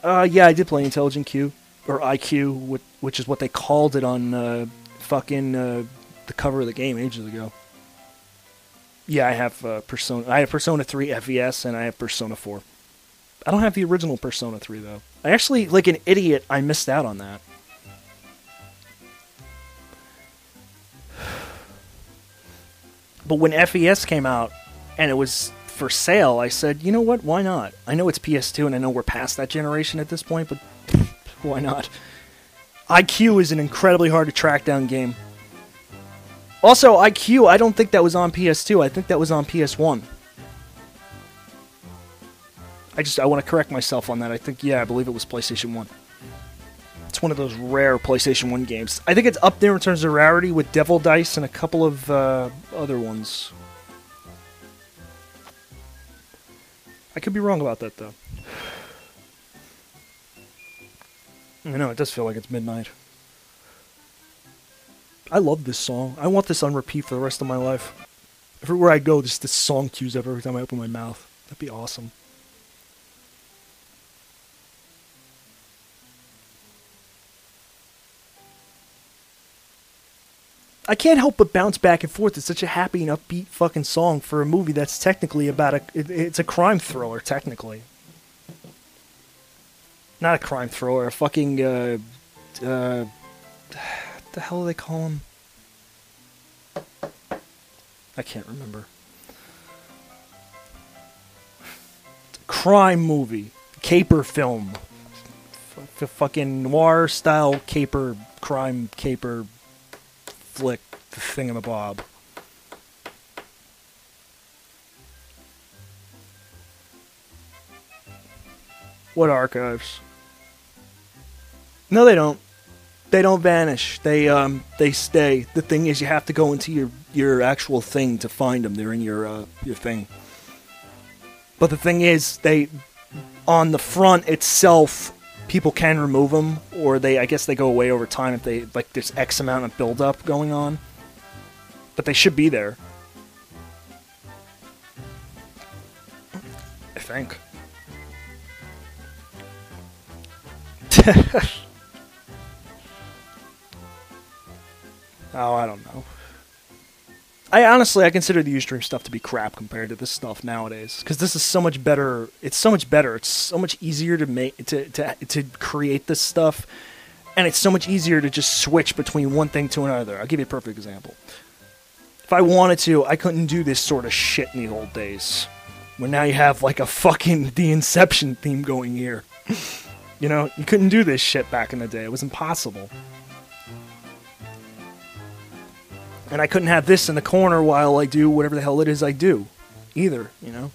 Yeah, I did play Intelligent Q. Or IQ, which is what they called it on the cover of the game ages ago. Yeah, I have Persona. I have Persona 3 FES, and I have Persona 4. I don't have the original Persona 3, though. I actually, like an idiot, I missed out on that. But when FES came out and it was for sale, I said, you know what? Why not? I know it's PS2 and I know we're past that generation at this point, but why not? IQ is an incredibly hard to track down game. Also, IQ, I don't think that was on PS2. I think that was on PS1. I want to correct myself on that. I believe it was PlayStation 1. It's one of those rare PlayStation 1 games. I think it's up there in terms of rarity with Devil Dice and a couple of other ones. I could be wrong about that, though. I know, it does feel like it's midnight. I love this song. I want this on repeat for the rest of my life. Everywhere I go, just this song cues up every time I open my mouth. That'd be awesome. I can't help but bounce back and forth. It's such a happy and upbeat fucking song for a movie that's technically about it's a crime thriller, technically. Not a crime thriller, a fucking, what the hell do they call him? I can't remember. It's a crime movie. Caper film. Fucking noir-style caper, crime caper flick thingamabob. What archives? No, they don't. They don't vanish. They stay. The thing is, you have to go into your actual thing to find them. They're in your thing. But the thing is, on the front itself, people can remove them, or I guess they go away over time if they, like, there's X amount of buildup going on. But they should be there. I think. Oh, I don't know. I consider the Ustream stuff to be crap compared to this stuff nowadays, because this is so much better. It's so much better. It's so much easier to make to create this stuff, and it's so much easier to just switch between one thing to another. I'll give you a perfect example. If I wanted to, I couldn't do this sort of shit in the old days, when now you have like a fucking The Inception theme going here. You know, you couldn't do this shit back in the day. It was impossible. And I couldn't have this in the corner while I do whatever the hell it is I do, either, you know?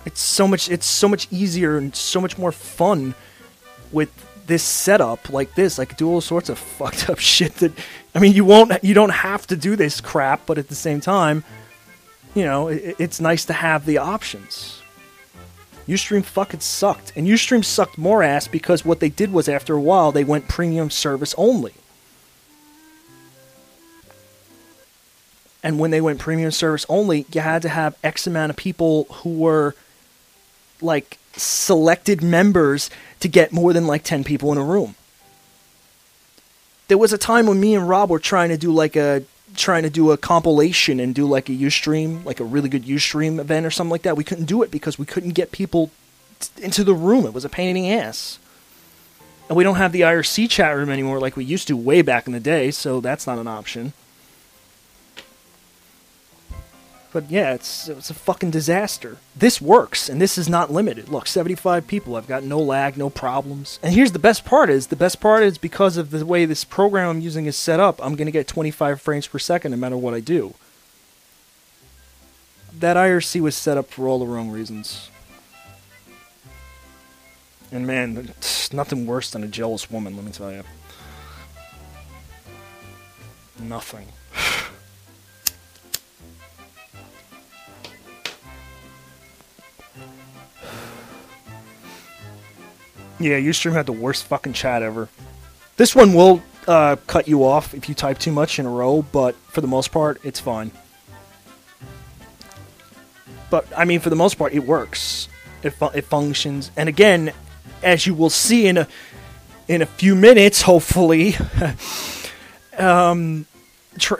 It's so much easier and so much more fun with this setup like this. I could do all sorts of fucked up shit that, I mean, you don't have to do this crap, but at the same time, you know, it's nice to have the options. Ustream fucking sucked. And Ustream sucked more ass because what they did was, after a while, they went premium service only. And when they went premium service only, you had to have X amount of people who were, like, selected members to get more than, like, 10 people in a room. There was a time when me and Rob were trying to do a compilation and do, like, a Ustream, like a really good Ustream event or something like that. We couldn't do it because we couldn't get people into the room. It was a pain in the ass. And we don't have the IRC chat room anymore like we used to way back in the day, so that's not an option. But yeah, it's a fucking disaster. This works, and this is not limited. Look, 75 people. I've got no lag, no problems. And here's the best part is because of the way this program I'm using is set up, I'm going to get 25 frames per second no matter what I do. That IRC was set up for all the wrong reasons. And man, it's nothing worse than a jealous woman, let me tell you. Nothing. Yeah, Ustream had the worst fucking chat ever. This one will cut you off if you type too much in a row, but for the most part, it's fine. But, I mean, for the most part, it works. It functions. And again, as you will see in a few minutes, hopefully,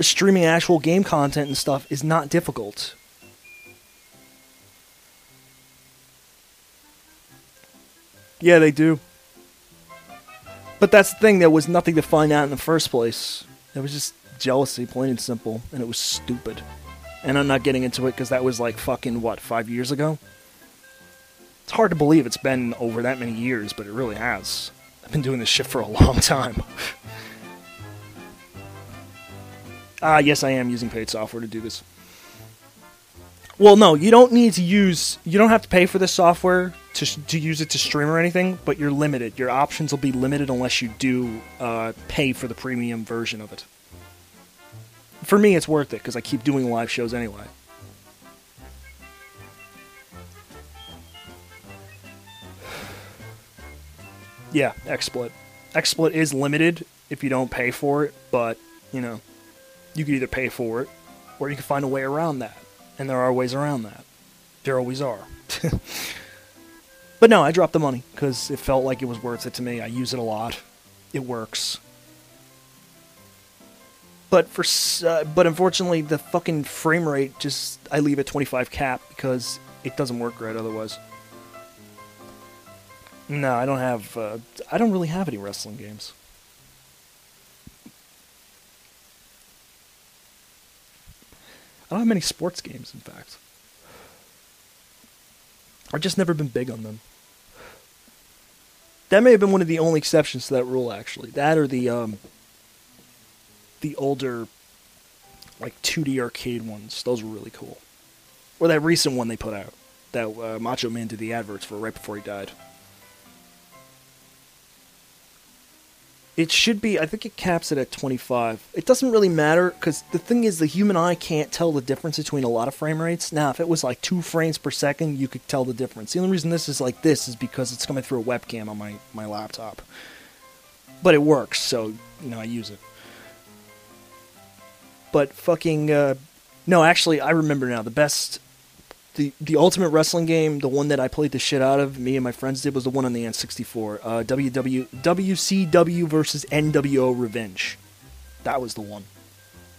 streaming actual game content and stuff is not difficult. Yeah, they do. But that's the thing, there was nothing to find out in the first place. It was just jealousy, plain and simple, and it was stupid. And I'm not getting into it because that was like fucking, what, 5 years ago? It's hard to believe it's been over that many years, but it really has. I've been doing this shit for a long time. Yes, I am using paid software to do this. Well, no, you don't have to pay for this software to use it to stream or anything, but you're limited. Your options will be limited unless you do pay for the premium version of it. For me, it's worth it, because I keep doing live shows anyway. Yeah, XSplit. XSplit is limited if you don't pay for it, but, you know, you could either pay for it, or you can find a way around that. And there are ways around that. There always are. But no, I dropped the money, because it felt like it was worth it to me. I use it a lot. It works. But unfortunately, the fucking frame rate, I leave at 25 cap, because it doesn't work right otherwise. No, I don't really have any wrestling games. I don't have many sports games, in fact. I've just never been big on them. That may have been one of the only exceptions to that rule, actually. That or the older, like, 2D arcade ones. Those were really cool. Or that recent one they put out. That Macho Man did the adverts for right before he died. It should be, I think it caps it at 25. It doesn't really matter, because the thing is, the human eye can't tell the difference between a lot of frame rates. Now, if it was like 2 frames per second, you could tell the difference. The only reason this is like this is because it's coming through a webcam on my laptop. But it works, so, you know, I use it. But fucking, no, actually, I remember now, the Ultimate Wrestling game, the one that I played the shit out of, me and my friends did, was the one on the N64. WCW versus NWO Revenge. That was the one.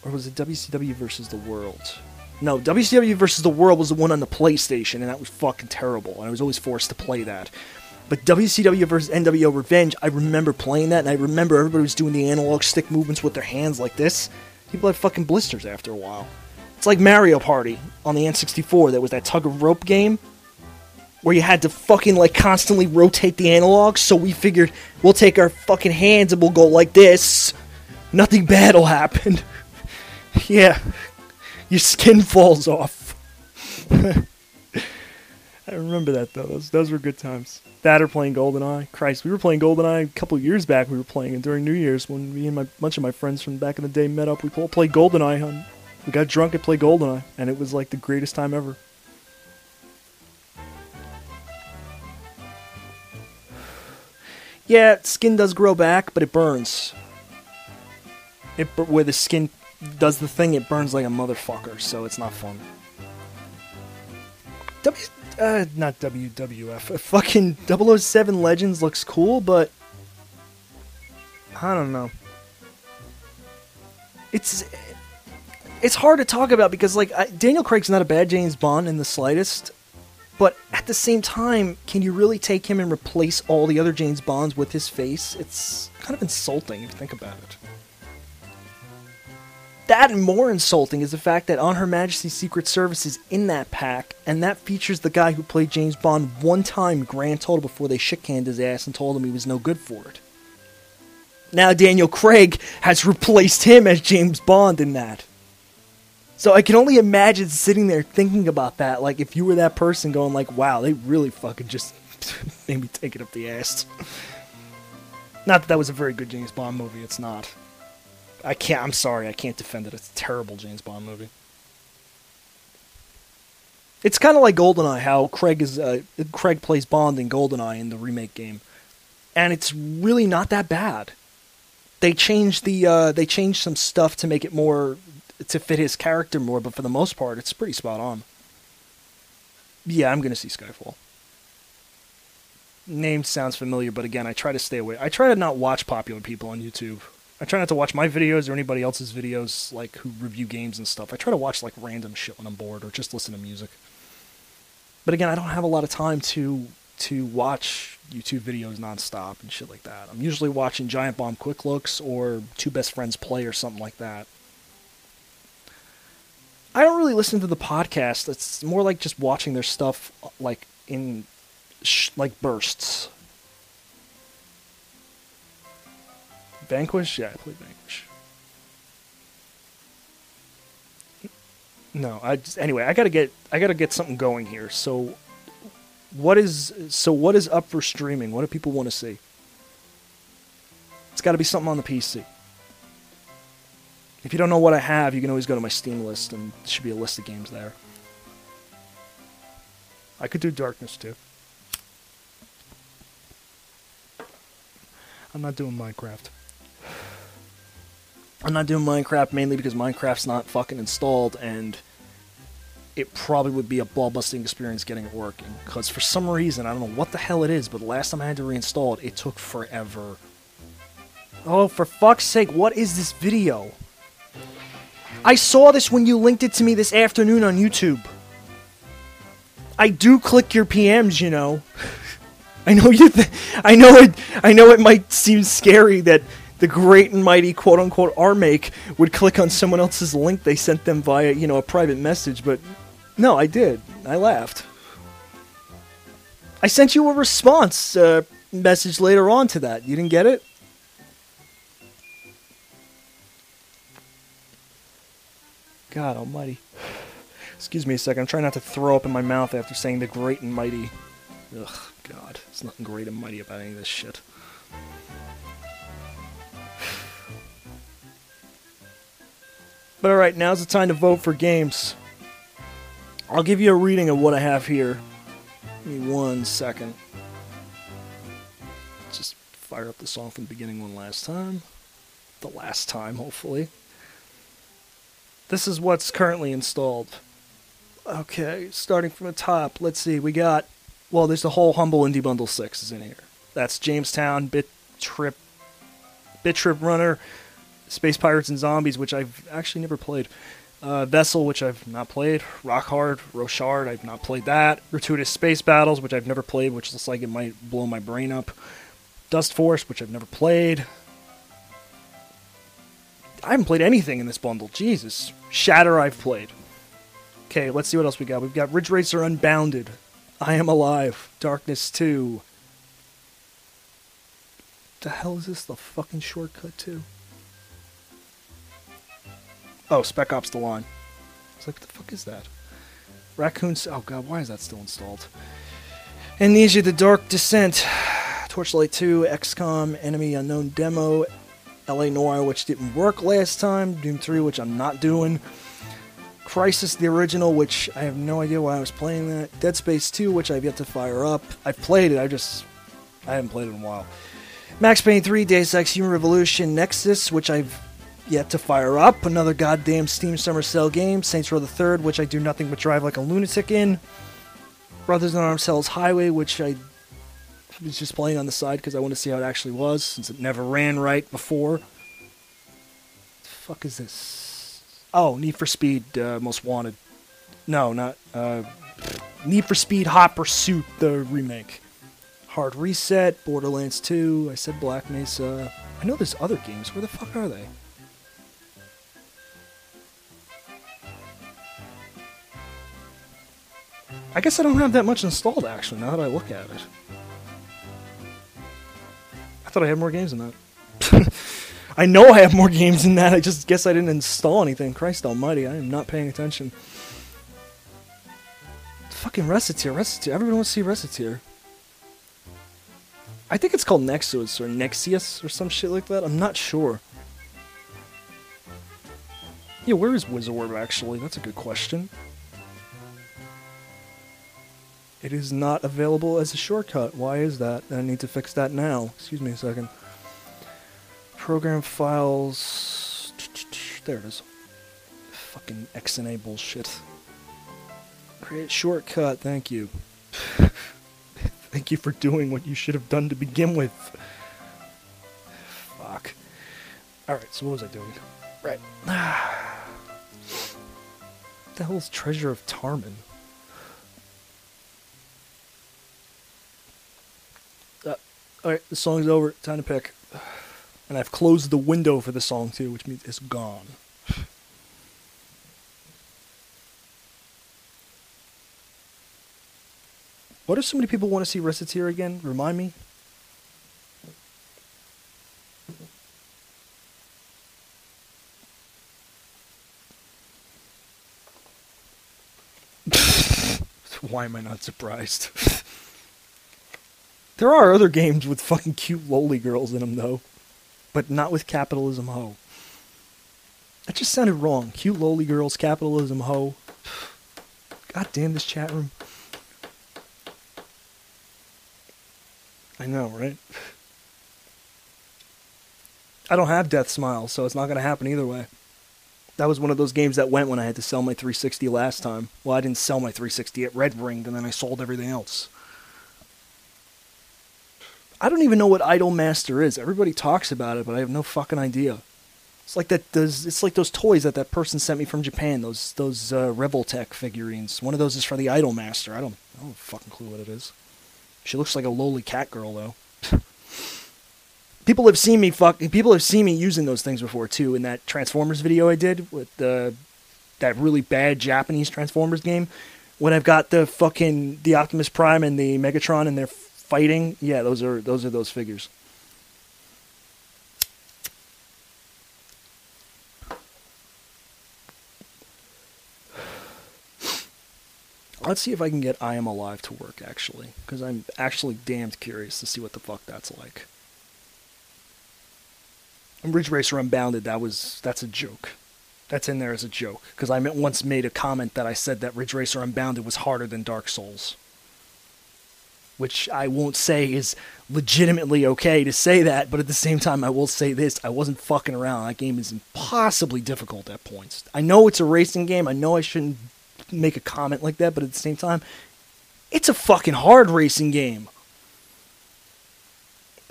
Or was it WCW versus the World? No, WCW versus the World was the one on the PlayStation, and that was fucking terrible, and I was always forced to play that. But WCW versus NWO Revenge, I remember playing that, and I remember everybody was doing the analog stick movements with their hands like this. People had fucking blisters after a while. It's like Mario Party on the N64. There was that tug-of-rope game where you had to fucking, like, constantly rotate the analog, so we figured we'll take our fucking hands and we'll go like this. Nothing bad will happen. Yeah. Your skin falls off. I remember that, though. Those were good times. That or playing GoldenEye. Christ, we were playing GoldenEye a couple of years back. We were playing it during New Year's when me and a bunch of my friends from back in the day met up. We all played GoldenEye. We got drunk and played GoldenEye, and it was like the greatest time ever. Yeah, skin does grow back, but it burns. Where the skin does the thing, it burns like a motherfucker, so it's not fun. Not WWF. Fucking 007 Legends looks cool, but I don't know. It's hard to talk about because, like, Daniel Craig's not a bad James Bond in the slightest, but at the same time, can you really take him and replace all the other James Bonds with his face? It's kind of insulting if you think about it. That and more insulting is the fact that On Her Majesty's Secret Service is in that pack, and that features the guy who played James Bond one time grand total before they shit-canned his ass and told him he was no good for it. Now Daniel Craig has replaced him as James Bond in that. So I can only imagine sitting there thinking about that, like, if you were that person going like, wow, they really fucking just made me take it up the ass. Not that was a very good James Bond movie, it's not. I'm sorry, I can't defend it. It's a terrible James Bond movie. It's kind of like GoldenEye, how Craig plays Bond in GoldenEye in the remake game. And it's really not that bad. They changed some stuff to make it more, to fit his character more, but for the most part, it's pretty spot on. Yeah, I'm going to see Skyfall. Name sounds familiar, but again, I try to stay away. I try to not watch popular people on YouTube. I try not to watch my videos or anybody else's videos, like, who review games and stuff. I try to watch, like, random shit when I'm bored, or just listen to music. But again, I don't have a lot of time to watch YouTube videos nonstop and shit like that. I'm usually watching Giant Bomb Quick Looks or Two Best Friends Play or something like that. I don't really listen to the podcast. It's more like just watching their stuff, like in like bursts. Vanquish? Yeah, I played Vanquish. No, anyway, I gotta get something going here. So what is up for streaming? What do people want to see? It's got to be something on the PC. If you don't know what I have, you can always go to my Steam list, and there should be a list of games there. I could do Darkness too. I'm not doing Minecraft. I'm not doing Minecraft mainly because Minecraft's not fucking installed, and it probably would be a ball-busting experience getting it working. Because for some reason, I don't know what the hell it is, but the last time I had to reinstall it, it took forever. Oh, for fuck's sake, what is this video? I saw this when you linked it to me this afternoon on YouTube. I do click your PMs, you know. I know I know it might seem scary that the great and mighty quote-unquote Armake would click on someone else's link they sent them via, you know, a private message, but no, I did. I laughed. I sent you a response message later on to that. You didn't get it? God almighty. Excuse me a second. I'm trying not to throw up in my mouth after saying the great and mighty. Ugh, God. There's nothing great and mighty about any of this shit. But alright, now's the time to vote for games. I'll give you a reading of what I have here. Give me 1 second. Just fire up the song from the beginning one last time. The last time, hopefully. This is what's currently installed. Okay, starting from the top, let's see, we got... Well, there's the whole Humble Indie Bundle 6 is in here. That's Jamestown, Bit Trip Runner, Space Pirates and Zombies, which I've actually never played. Vessel, which I've not played. Rock Hard, Rochard, I've not played that. Gratuitous Space Battles, which I've never played, which looks like it might blow my brain up. Dust Force, which I've never played. I haven't played anything in this bundle, Jesus. Shatter, I've played. Okay, let's see what else we got. We've got Ridge Racer Unbounded. I Am Alive. Darkness 2. The hell is this? The fucking shortcut to? Oh, Spec Ops The Line. I was like, what the fuck is that? Raccoons. Oh god, why is that still installed? Amnesia: The Dark Descent. Torchlight 2. XCOM. Enemy Unknown Demo. LA Noire, which didn't work last time. Doom 3, which I'm not doing. Crisis, the original, which I have no idea why I was playing that. Dead Space 2, which I've yet to fire up. I've played it, I haven't played it in a while. Max Payne 3, Deus Ex Human Revolution, Nexus, which I've yet to fire up. Another goddamn Steam Summer Sale game. Saints Row the Third, which I do nothing but drive like a lunatic in. Brothers in Arms Hell's Highway, which I was just playing on the side because I want to see how it actually was, since it never ran right before. What the fuck is this? Oh, Need for Speed Most Wanted. No, not... Need for Speed Hot Pursuit, the remake. Hard Reset, Borderlands 2, I said Black Mesa. I know there's other games. Where the fuck are they? I guess I don't have that much installed, actually, now that I look at it. I thought I had more games than that. I know I have more games than that, I just guess I didn't install anything. Christ almighty, I am not paying attention. Fucking Recettear. Everyone wants to see Recettear. I think it's called Nexus or Nexius or some shit like that. I'm not sure. Yeah, where is Wizorb actually? That's a good question. It is not available as a shortcut. Why is that? I need to fix that now. Excuse me a second. Program files. There it is. Fucking XNA bullshit. Create shortcut. Thank you. Thank you for doing what you should have done to begin with. Fuck. Alright, so what was I doing? Right. What the hell is Treasure of Tarman? Alright, the song's over. Time to pick. And I've closed the window for the song too, which means it's gone. What if so many people want to see Reciteer again? Remind me. Why am I not surprised? There are other games with fucking cute lowly girls in them, though. But not with capitalism ho. That just sounded wrong. Cute lowly girls, capitalism ho. God damn this chat room. I know, right? I don't have Death Smile, so it's not going to happen either way. That was one of those games that went when I had to sell my 360 last time. Well, I didn't sell my 360. It red ringed, and then I sold everything else. I don't even know what Idol Master is. Everybody talks about it, but I have no fucking idea. It's like that. It's like those toys that person sent me from Japan. Those Revoltech figurines. One of those is for the Idol Master. I don't fucking clue what it is. She looks like a lowly cat girl though. People have seen me using those things before too. In that Transformers video I did with that really bad Japanese Transformers game, when I've got the Optimus Prime and the Megatron and they're fighting. Yeah, those are those figures. Let's see if I can get I Am Alive to work, actually. Because I'm actually damned curious to see what the fuck that's like. And Ridge Racer Unbounded, that's a joke. That's in there as a joke. Because I once made a comment that I said that Ridge Racer Unbounded was harder than Dark Souls. Which I won't say is legitimately okay to say that, but at the same time I will say this, I wasn't fucking around. That game is impossibly difficult at points. I know it's a racing game, I know I shouldn't make a comment like that, but at the same time, it's a fucking hard racing game.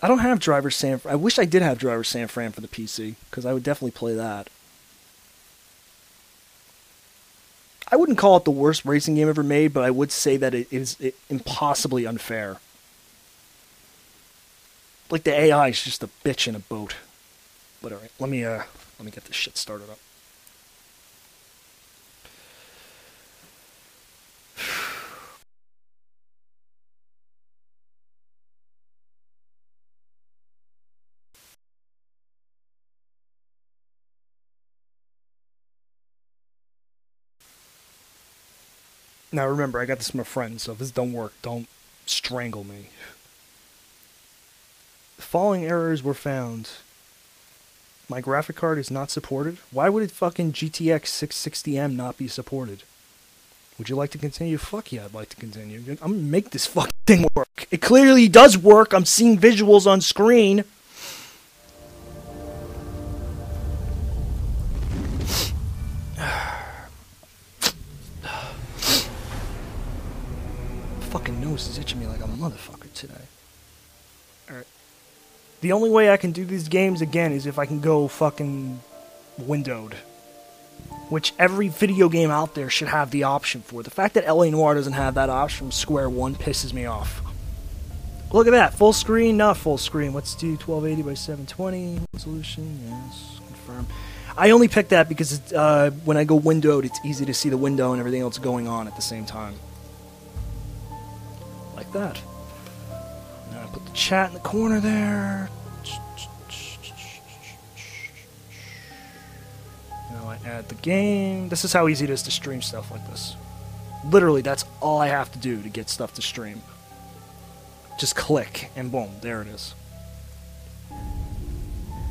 I don't have Driver San Fran. I wish I did have Driver San Fran for the PC, because I would definitely play that. I wouldn't call it the worst racing game ever made, but I would say that it is impossibly unfair. Like, the AI is just a bitch in a boat. But alright, let me get this shit started up. Now remember, I got this from a friend, so if this don't work, don't strangle me. The following errors were found. My graphic card is not supported. Why would it fucking GTX 660M not be supported? Would you like to continue? Fuck yeah, I'd like to continue. I'm gonna make this fucking thing work. It clearly does work. I'm seeing visuals on screen. Fucking nose is itching me like a motherfucker today. Alright. The only way I can do these games again is if I can go fucking windowed. Which every video game out there should have the option for. The fact that LA Noire doesn't have that option from Square One pisses me off. Look at that. Full screen, not full screen. Let's do 1280 by 720. Resolution, yes. Confirm. I only picked that because when I go windowed, it's easy to see the window and everything else going on at the same time. Like that. Now I put the chat in the corner there. Now I add the game. This is how easy it is to stream stuff like this. Literally, that's all I have to do to get stuff to stream. Just click, and boom, there it is.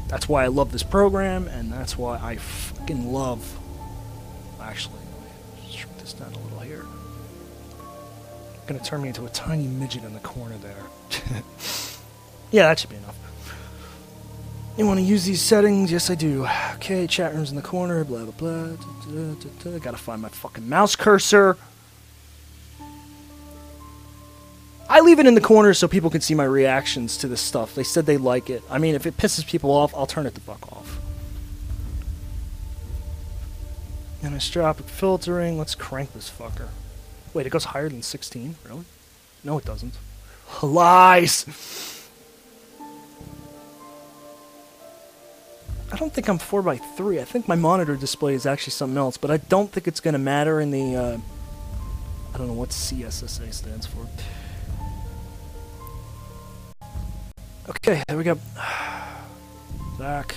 That's why I love this program, and that's why I fucking love... Actually, let me shrink this down a little here. Gonna turn me into a tiny midget in the corner there. Yeah, that should be enough. You want to use these settings? Yes, I do. Okay, chat room's in the corner, blah, blah, blah. Gotta find my fucking mouse cursor. I leave it in the corner so people can see my reactions to this stuff. They said they like it. I mean, if it pisses people off, I'll turn it the fuck off. Anisotropic filtering. Let's crank this fucker. Wait, it goes higher than 16? Really? No, it doesn't. Lies! I don't think I'm 4x3. I think my monitor display is actually something else, but I don't think it's going to matter in the... I don't know what CSSA stands for. Okay, there we go. Back.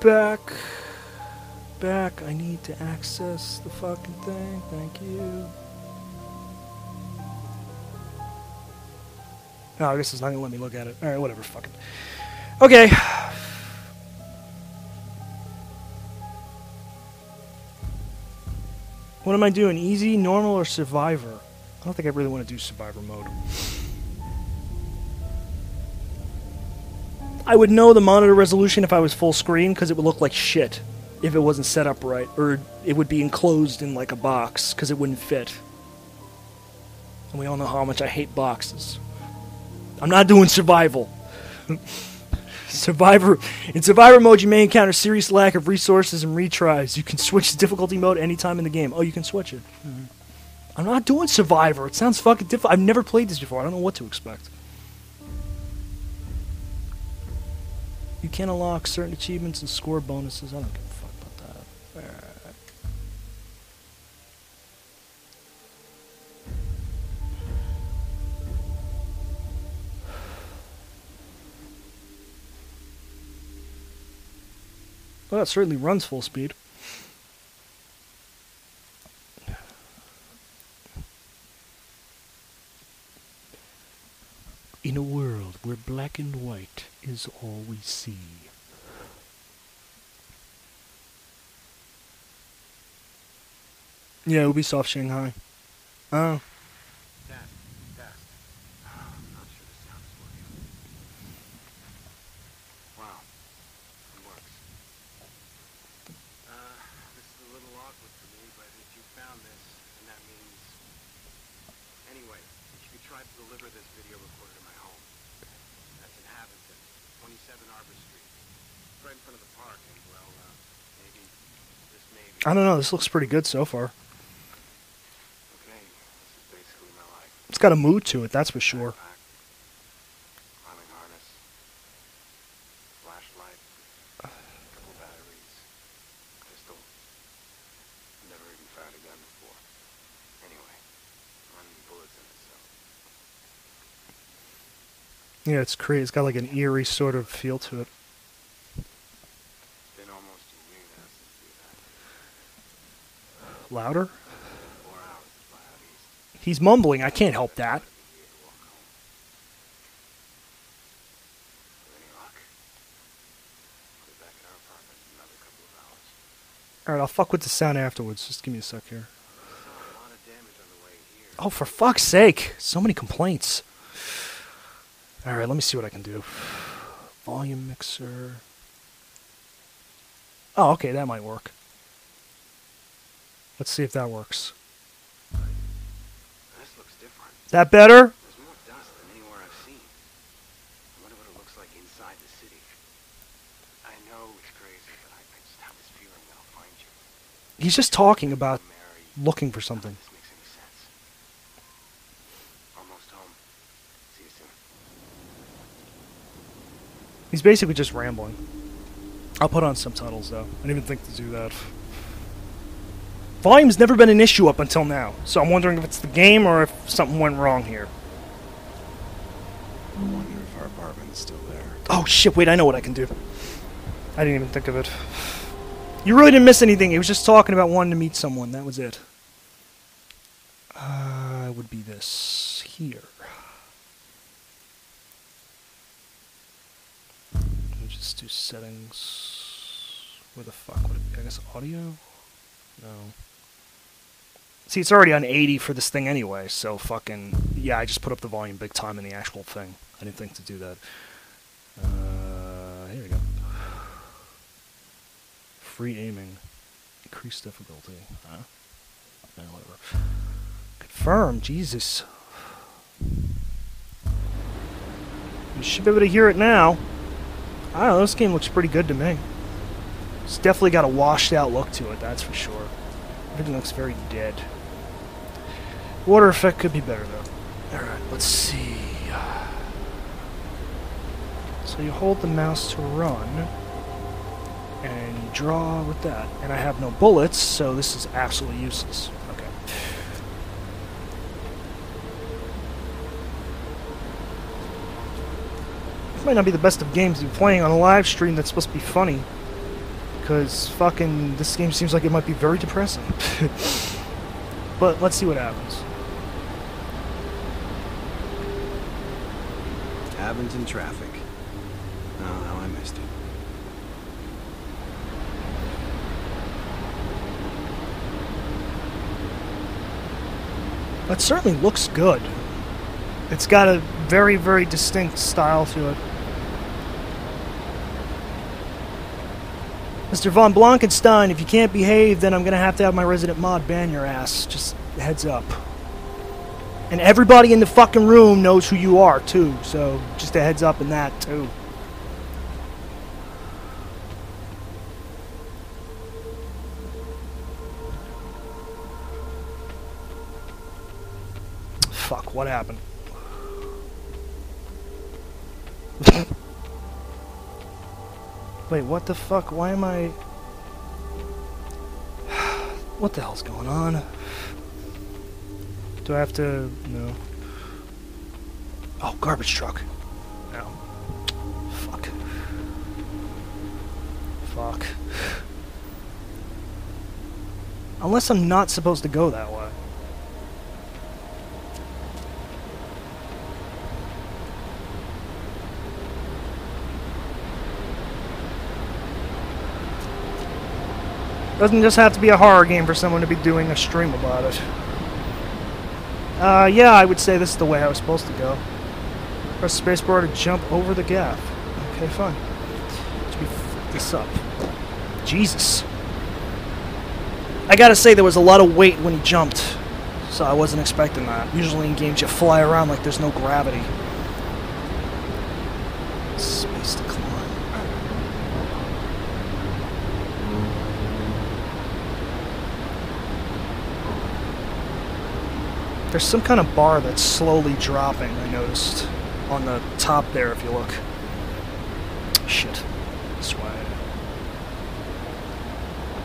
Back. I need to access the fucking thing. Thank you. Oh, I guess it's not gonna let me look at it. Alright, whatever, fuck it. Okay. What am I doing? Easy, normal, or survivor? I don't think I really want to do survivor mode. I would know the monitor resolution if I was full screen, because it would look like shit if it wasn't set up right, or it would be enclosed in like a box, because it wouldn't fit. And we all know how much I hate boxes. I'm not doing survival. In survivor mode, you may encounter serious lack of resources and retries. You can switch to difficulty mode anytime in the game. Oh, you can switch it. I'm not doing survivor. It sounds fucking difficult. I've never played this before. I don't know what to expect. You can unlock certain achievements and score bonuses. I don't give a fuck about that. Alright. Well, that certainly runs full speed. In a world where black and white is all we see. Yeah, Ubisoft Shanghai. Oh. Test. I'm not sure the sound is working. Wow. It works. This is a little awkward for me, but if you found this, then that means... Anyway, you could try to deliver this video recorder to my home. That's in Haventon, 27 Arbor Street. Right in front of the park, and well, maybe, just maybe... I don't know, this looks pretty good so far. Okay, this is basically my life. It's got a mood to it, that's for sure. Climbing harness, flashlight, couple batteries, pistol. Never even fired a gun before. Anyway, running bullets in it, so. Yeah, it's crazy. It's got like an eerie sort of feel to it. It's been almost a year now since we had. Louder? 4 hours to fly out east. He's mumbling. I can't help that. Here to walk home. With any luck, I'll be back at our apartment in another couple of hours. Alright, I'll fuck with the sound afterwards. Just give me a sec here. Saw a lot of damage on the way here. Oh, for fuck's sake. So many complaints. Alright, let me see what I can do. Volume mixer. Oh, okay, that might work. Let's see if that works. This looks different. Is that better? There's more dust than anywhere I've seen. I wonder what it looks like inside the city. I know it's crazy, but I just have this feeling that I'll find you. He's just talking about Mary, looking for none something. of this makes any sense. Almost home. See you soon. He's basically just rambling. I'll put on subtitles, though. I didn't even think to do that. Volume's never been an issue up until now, so I'm wondering if it's the game or if something went wrong here. I wonder if our apartment is still there. Oh shit, wait, I know what I can do. I didn't even think of it. You really didn't miss anything. He was just talking about wanting to meet someone. That was it. It would be this here. Let me just do settings. Where the fuck would it be? I guess audio? No. See, it's already on 80 for this thing anyway, so fucking... Yeah, I just put up the volume big time in the actual thing. I didn't think to do that. Here we go. Free aiming. Increase difficulty. Whatever. Confirm, Jesus. You should be able to hear it now. I don't know, this game looks pretty good to me. It's definitely got a washed out look to it, that's for sure. Everything looks very dead. Water effect could be better though. Alright, let's see. So you hold the mouse to run, and you draw with that. And I have no bullets, so this is absolutely useless. Okay. Might not be the best of games to be playing on a live stream that's supposed to be funny. Because fucking this game seems like it might be very depressing. But let's see what happens. Abington traffic. Oh, how I missed it. That certainly looks good. It's got a very, very distinct style to it. Mr. Von Blankenstein, if you can't behave, then I'm going to have my resident mod ban your ass. Just heads up. And everybody in the fucking room knows who you are, too. So, just a heads up in that, too. Fuck, what happened? Wait, what the fuck? Why am I... What the hell's going on? Do I have to... No. Oh, garbage truck. No. Fuck. Fuck. Unless I'm not supposed to go that way. Doesn't just have to be a horror game for someone to be doing a stream about it. Yeah, I would say this is the way I was supposed to go. Press spacebar to jump over the gap. Okay, fine. Let me fuck this up. Jesus. I gotta say, there was a lot of weight when he jumped, so I wasn't expecting that. Usually in games you fly around like there's no gravity. Space to climb. There's some kind of bar that's slowly dropping, I noticed. On the top there, if you look. Shit. This way.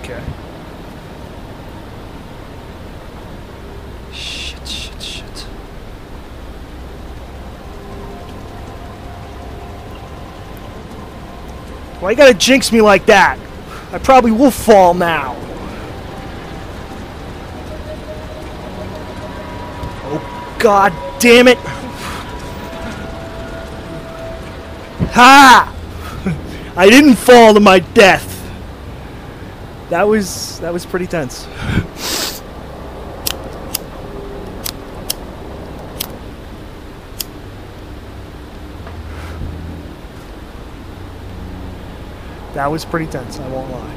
Okay. Shit, shit, shit. Why you gotta jinx me like that? I probably will fall now. God damn it! Ha! I didn't fall to my death. That was pretty tense. That was pretty tense, I won't lie.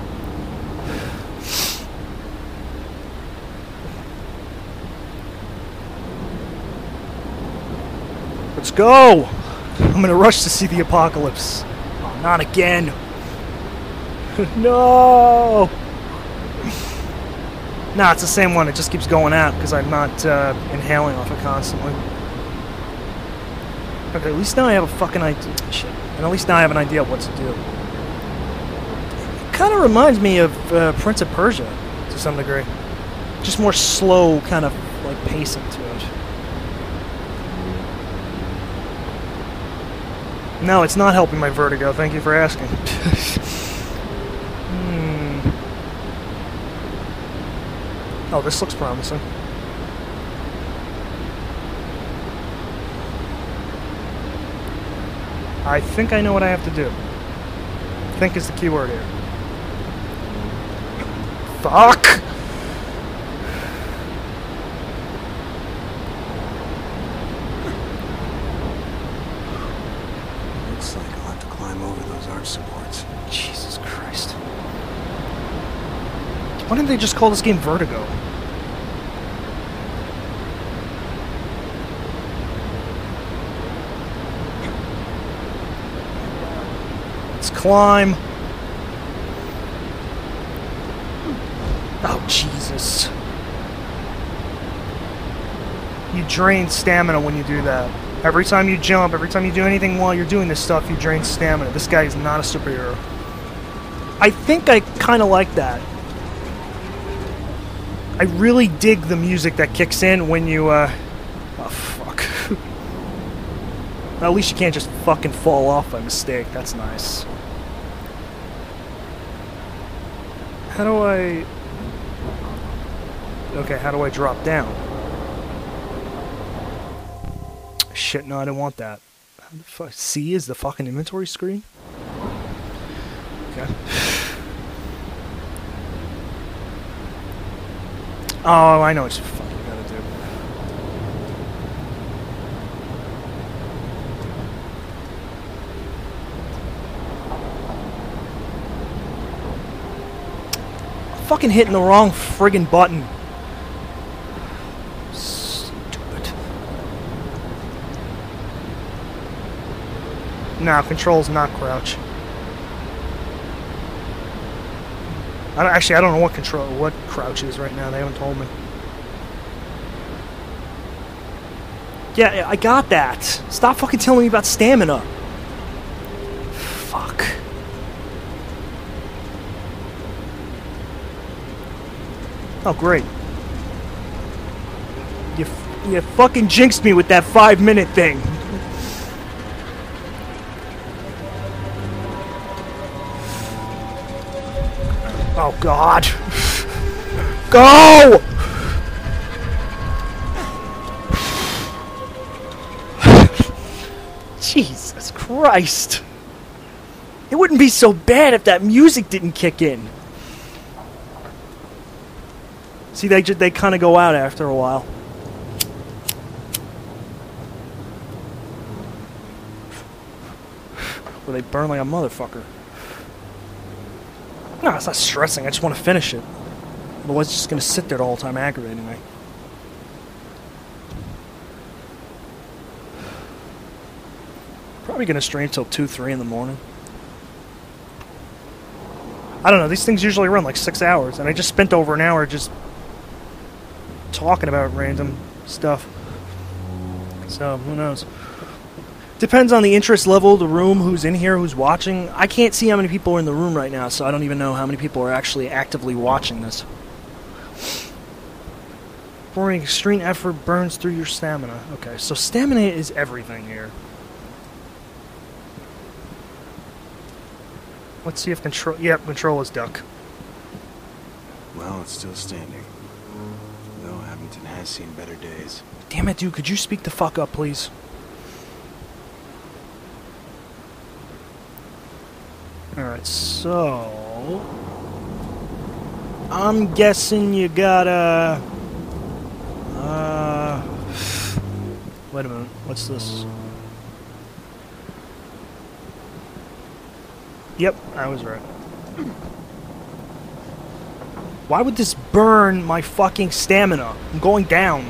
Let's go! I'm gonna rush to see the apocalypse. Oh, not again. No! Nah, it's the same one. It just keeps going out because I'm not inhaling off it constantly. Okay, at least now I have a fucking idea. Shit. And at least now I have an idea of what to do. It kind of reminds me of Prince of Persia to some degree. Just more slow kind of like pacing to it. No, it's not helping my vertigo. Thank you for asking. Oh, this looks promising. I think I know what I have to do. Think is the key word here. Fuck! Looks like I'll have to climb over those arch supports. Jesus Christ. Why didn't they just call this game Vertigo? Let's climb. Oh, Jesus. You drain stamina when you do that. Every time you jump, every time you do anything while you're doing this stuff, you drain stamina. This guy is not a superhero. I think I kind of like that. I really dig the music that kicks in when you, oh, fuck. At least you can't just fucking fall off by mistake. That's nice. How do I... Okay, how do I drop down? Shit, no, I didn't want that. How the fuck? C is the fucking inventory screen? Okay. Oh, I know what you fucking gotta do. I'm fucking hitting the wrong friggin' button. Stupid. No, control's not crouch. Actually, I don't know what crouch is right now. They haven't told me. Yeah, I got that. Stop fucking telling me about stamina. Fuck. Oh, great. You fucking jinxed me with that 5-minute thing. Oh, God. Go! Jesus Christ. It wouldn't be so bad if that music didn't kick in. See, they kind of go out after a while. Or they burn like a motherfucker. No, it's not stressing. I just want to finish it. Otherwise, it's just going to sit there the whole time aggravating me. Probably going to stream till 2, 3 in the morning. I don't know. These things usually run like 6 hours, and I just spent over an hour just talking about random stuff. So, who knows? Depends on the interest level, the room, who's in here, who's watching. I can't see how many people are in the room right now, so I don't even know how many people are actually actively watching this. Pouring extreme effort burns through your stamina. Okay, so stamina is everything here. Let's see if control... Yep, control is duck. Well, it's still standing. Though Abington has seen better days. Damn it, dude, could you speak the fuck up, please? Alright, so... I'm guessing you gotta... Wait a minute, what's this? Yep, I was right. Why would this burn my fucking stamina? I'm going down.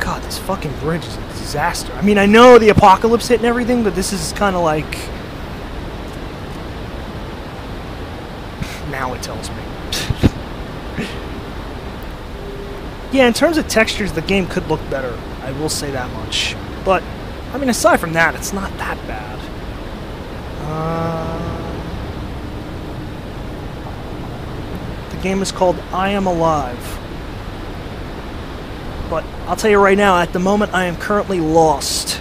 God, this fucking bridge is a disaster. I mean, I know the apocalypse hit and everything, but this is kind of like... Now it tells me. Yeah, in terms of textures, the game could look better. I will say that much. But, I mean, aside from that, it's not that bad. The game is called I Am Alive. But I'll tell you right now, at the moment, I am currently lost.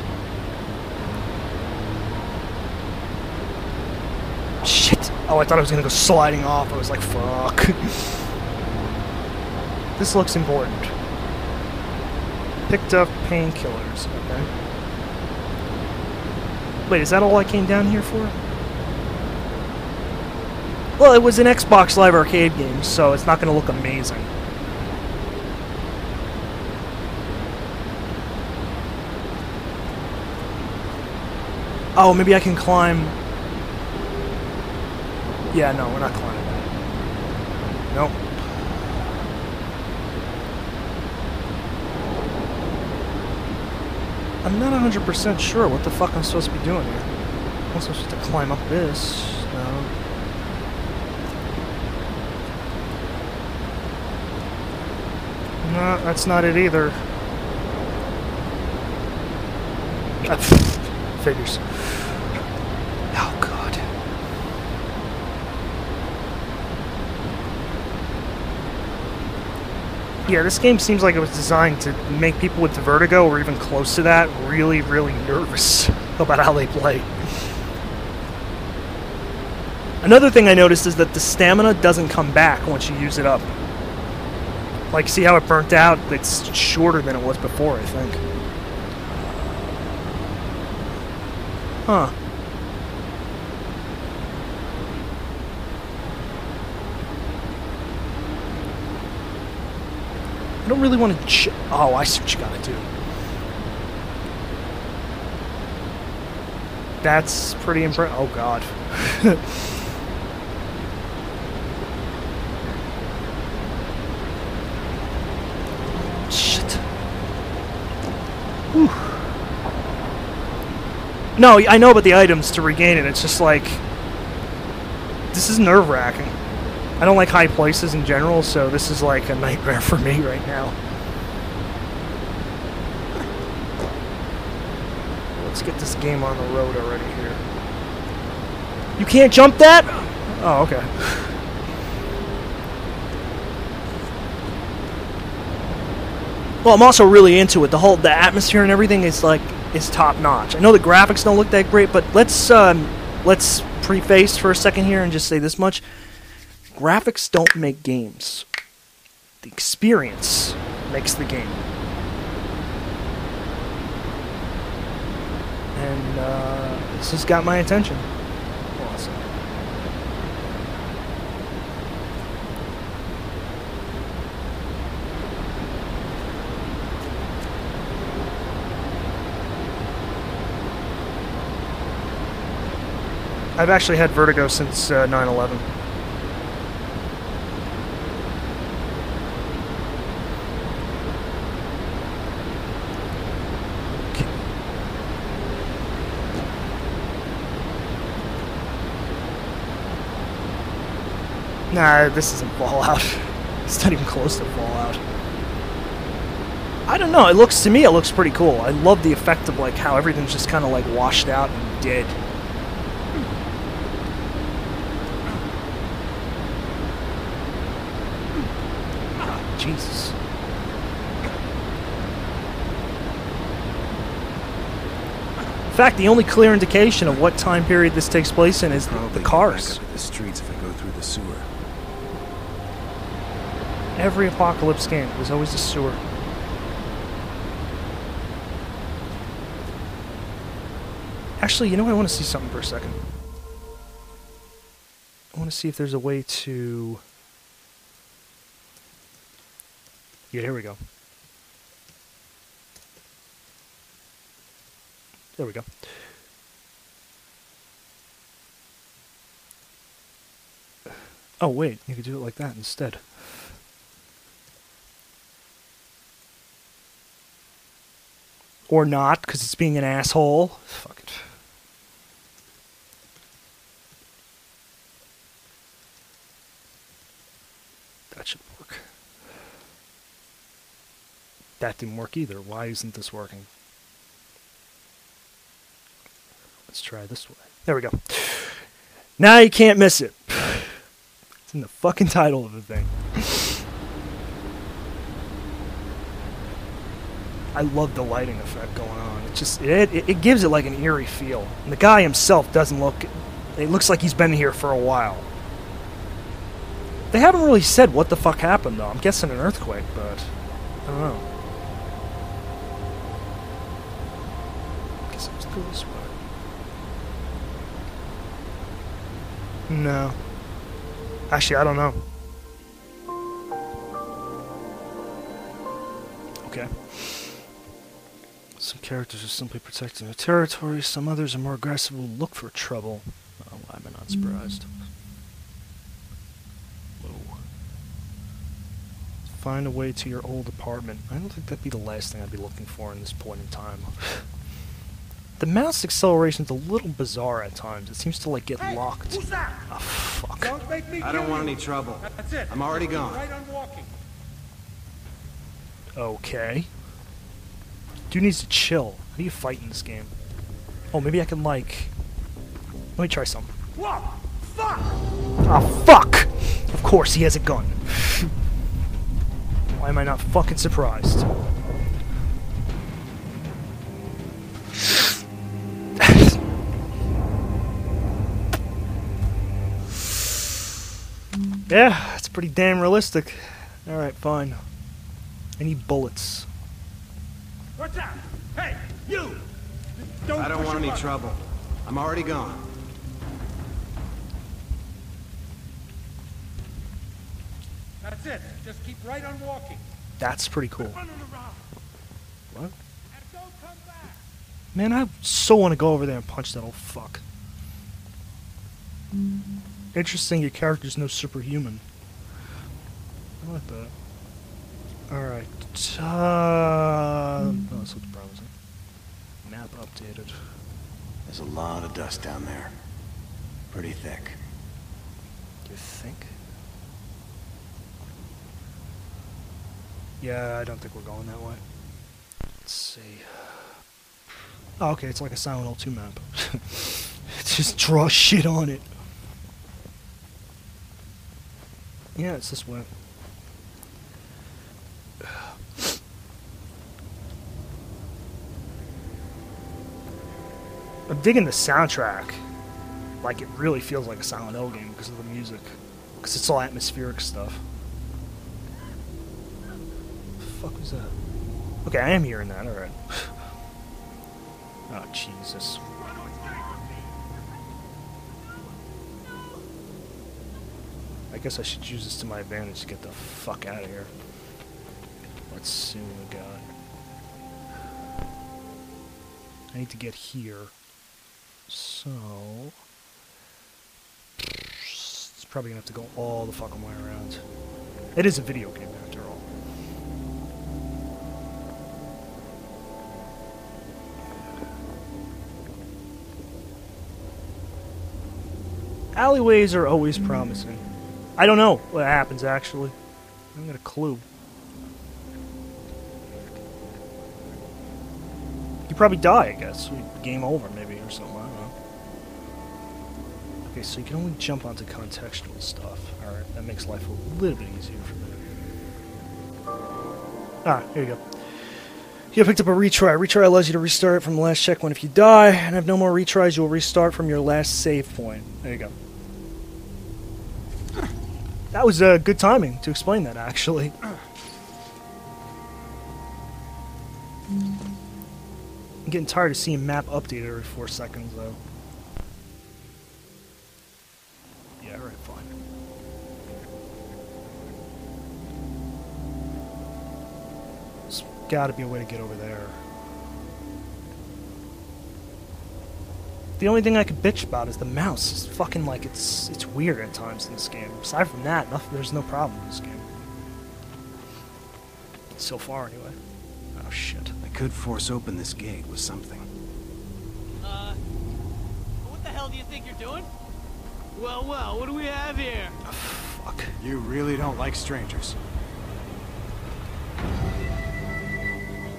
Shit. Oh, I thought I was going to go sliding off. I was like, fuck. This looks important. Picked up painkillers. Okay. Wait, is that all I came down here for? Well, it was an Xbox Live Arcade game, so it's not going to look amazing. Oh, maybe I can climb... Yeah, no, we're not climbing that. Nope. I'm not 100% sure what the fuck I'm supposed to be doing here. I'm supposed to climb up this. No. No, that's not it either. Figures. Oh, God. Yeah, this game seems like it was designed to make people with vertigo or even close to that really, really nervous about how they play. Another thing I noticed is that the stamina doesn't come back once you use it up. Like, see how it burnt out? It's shorter than it was before, I think. Huh. I don't really want to oh, I see what you gotta do. That's pretty impressive. Oh, God. Shit. Whew. No, I know about the items to regain it. It's just like... This is nerve-wracking. I don't like high places in general, so this is like a nightmare for me right now. Let's get this game on the road already here. You can't jump that? Oh, okay. Well, I'm also really into it. The atmosphere and everything is like top notch. I know the graphics don't look that great, but let's preface for a second here and just say this much. Graphics don't make games. The experience makes the game. And this has got my attention. Awesome. I've actually had vertigo since 9/11. Nah, this isn't Fallout. It's not even close to Fallout. I don't know. To me, it looks pretty cool. I love the effect of like how everything's just kind of like washed out and dead. Jesus. In fact, the only clear indication of what time period this takes place in is the cars. Back up the streets if I go through the sewer. Every apocalypse game, there's always a sewer. Actually, you know what? I want to see something for a second. I want to see if there's a way to... Yeah, here we go. There we go. Oh, wait. You could do it like that instead. Or not, because it's being an asshole. Fuck it. That should work. That didn't work either. Why isn't this working? Let's try this way. There we go. Now you can't miss it. It's in the fucking title of the thing. I love the lighting effect going on. It just it gives it like an eerie feel. And the guy himself doesn't look... It looks like he's been here for a while. They haven't really said what the fuck happened, though. I'm guessing an earthquake, but... I don't know. Guess I'll just go this way. No. Actually, I don't know. Okay. Some characters are simply protecting their territory. Some others are more aggressive and will look for trouble. Oh, I'm not surprised. Whoa. Find a way to your old apartment. I don't think that'd be the last thing I'd be looking for in this point in time. The mouse acceleration's a little bizarre at times. It seems to, like, get locked. Who's that? Oh, fuck. Don't make me I don't want any trouble. That's it. I'm already gone. Right on walking. Okay. Dude needs to chill. How do you fight in this game? Oh, maybe I can, like... Let me try some. Whoa! Fuck! Oh, fuck! Of course, he has a gun. Well, Why am I not fucking surprised? Yeah, it's pretty damn realistic. Alright, fine. I need bullets. What's that? Hey, you! I don't want any trouble. I'm already gone. That's it. Just keep right on walking. That's pretty cool. Running around. What? And don't come back. Man, I so want to go over there and punch that old fuck. Interesting, your character's no superhuman. I like that. Alright. Oh, this looks promising. Map updated. There's a lot of dust down there. Pretty thick. You think? Yeah, I don't think we're going that way. Let's see. Oh, okay, it's like a Silent Hill 2 map. Just draw shit on it. Yeah, it's this way. I'm digging the soundtrack. Like, it really feels like a Silent Hill game because of the music. Because it's all atmospheric stuff. The fuck was that? Okay, I am hearing that, alright. Oh, Jesus. I guess I should use this to my advantage to get the fuck out of here. Let's see what we got. I need to get here. So... it's probably gonna have to go all the fucking way around. It is a video game, after all. Alleyways are always promising. I don't know what happens, actually. I haven't got a clue. You probably die, I guess. Game over, maybe, or something. I don't know. Okay, so you can only jump onto contextual stuff. Alright, that makes life a little bit easier for me. Ah, here you go. You picked up a retry. Retry allows you to restart from the last checkpoint. If you die and have no more retries, you'll restart from your last save point. There you go. That was good timing to explain that, actually. I'm getting tired of seeing map updated every 4 seconds, though. Yeah, alright, fine. There's gotta be a way to get over there. The only thing I could bitch about is the mouse. It's fucking like, it's weird at times in this game. Aside from that, there's no problem in this game. So far, anyway. Oh, shit. I could force open this gate with something. What the hell do you think you're doing? Well, what do we have here? Oh, fuck. You really don't like strangers.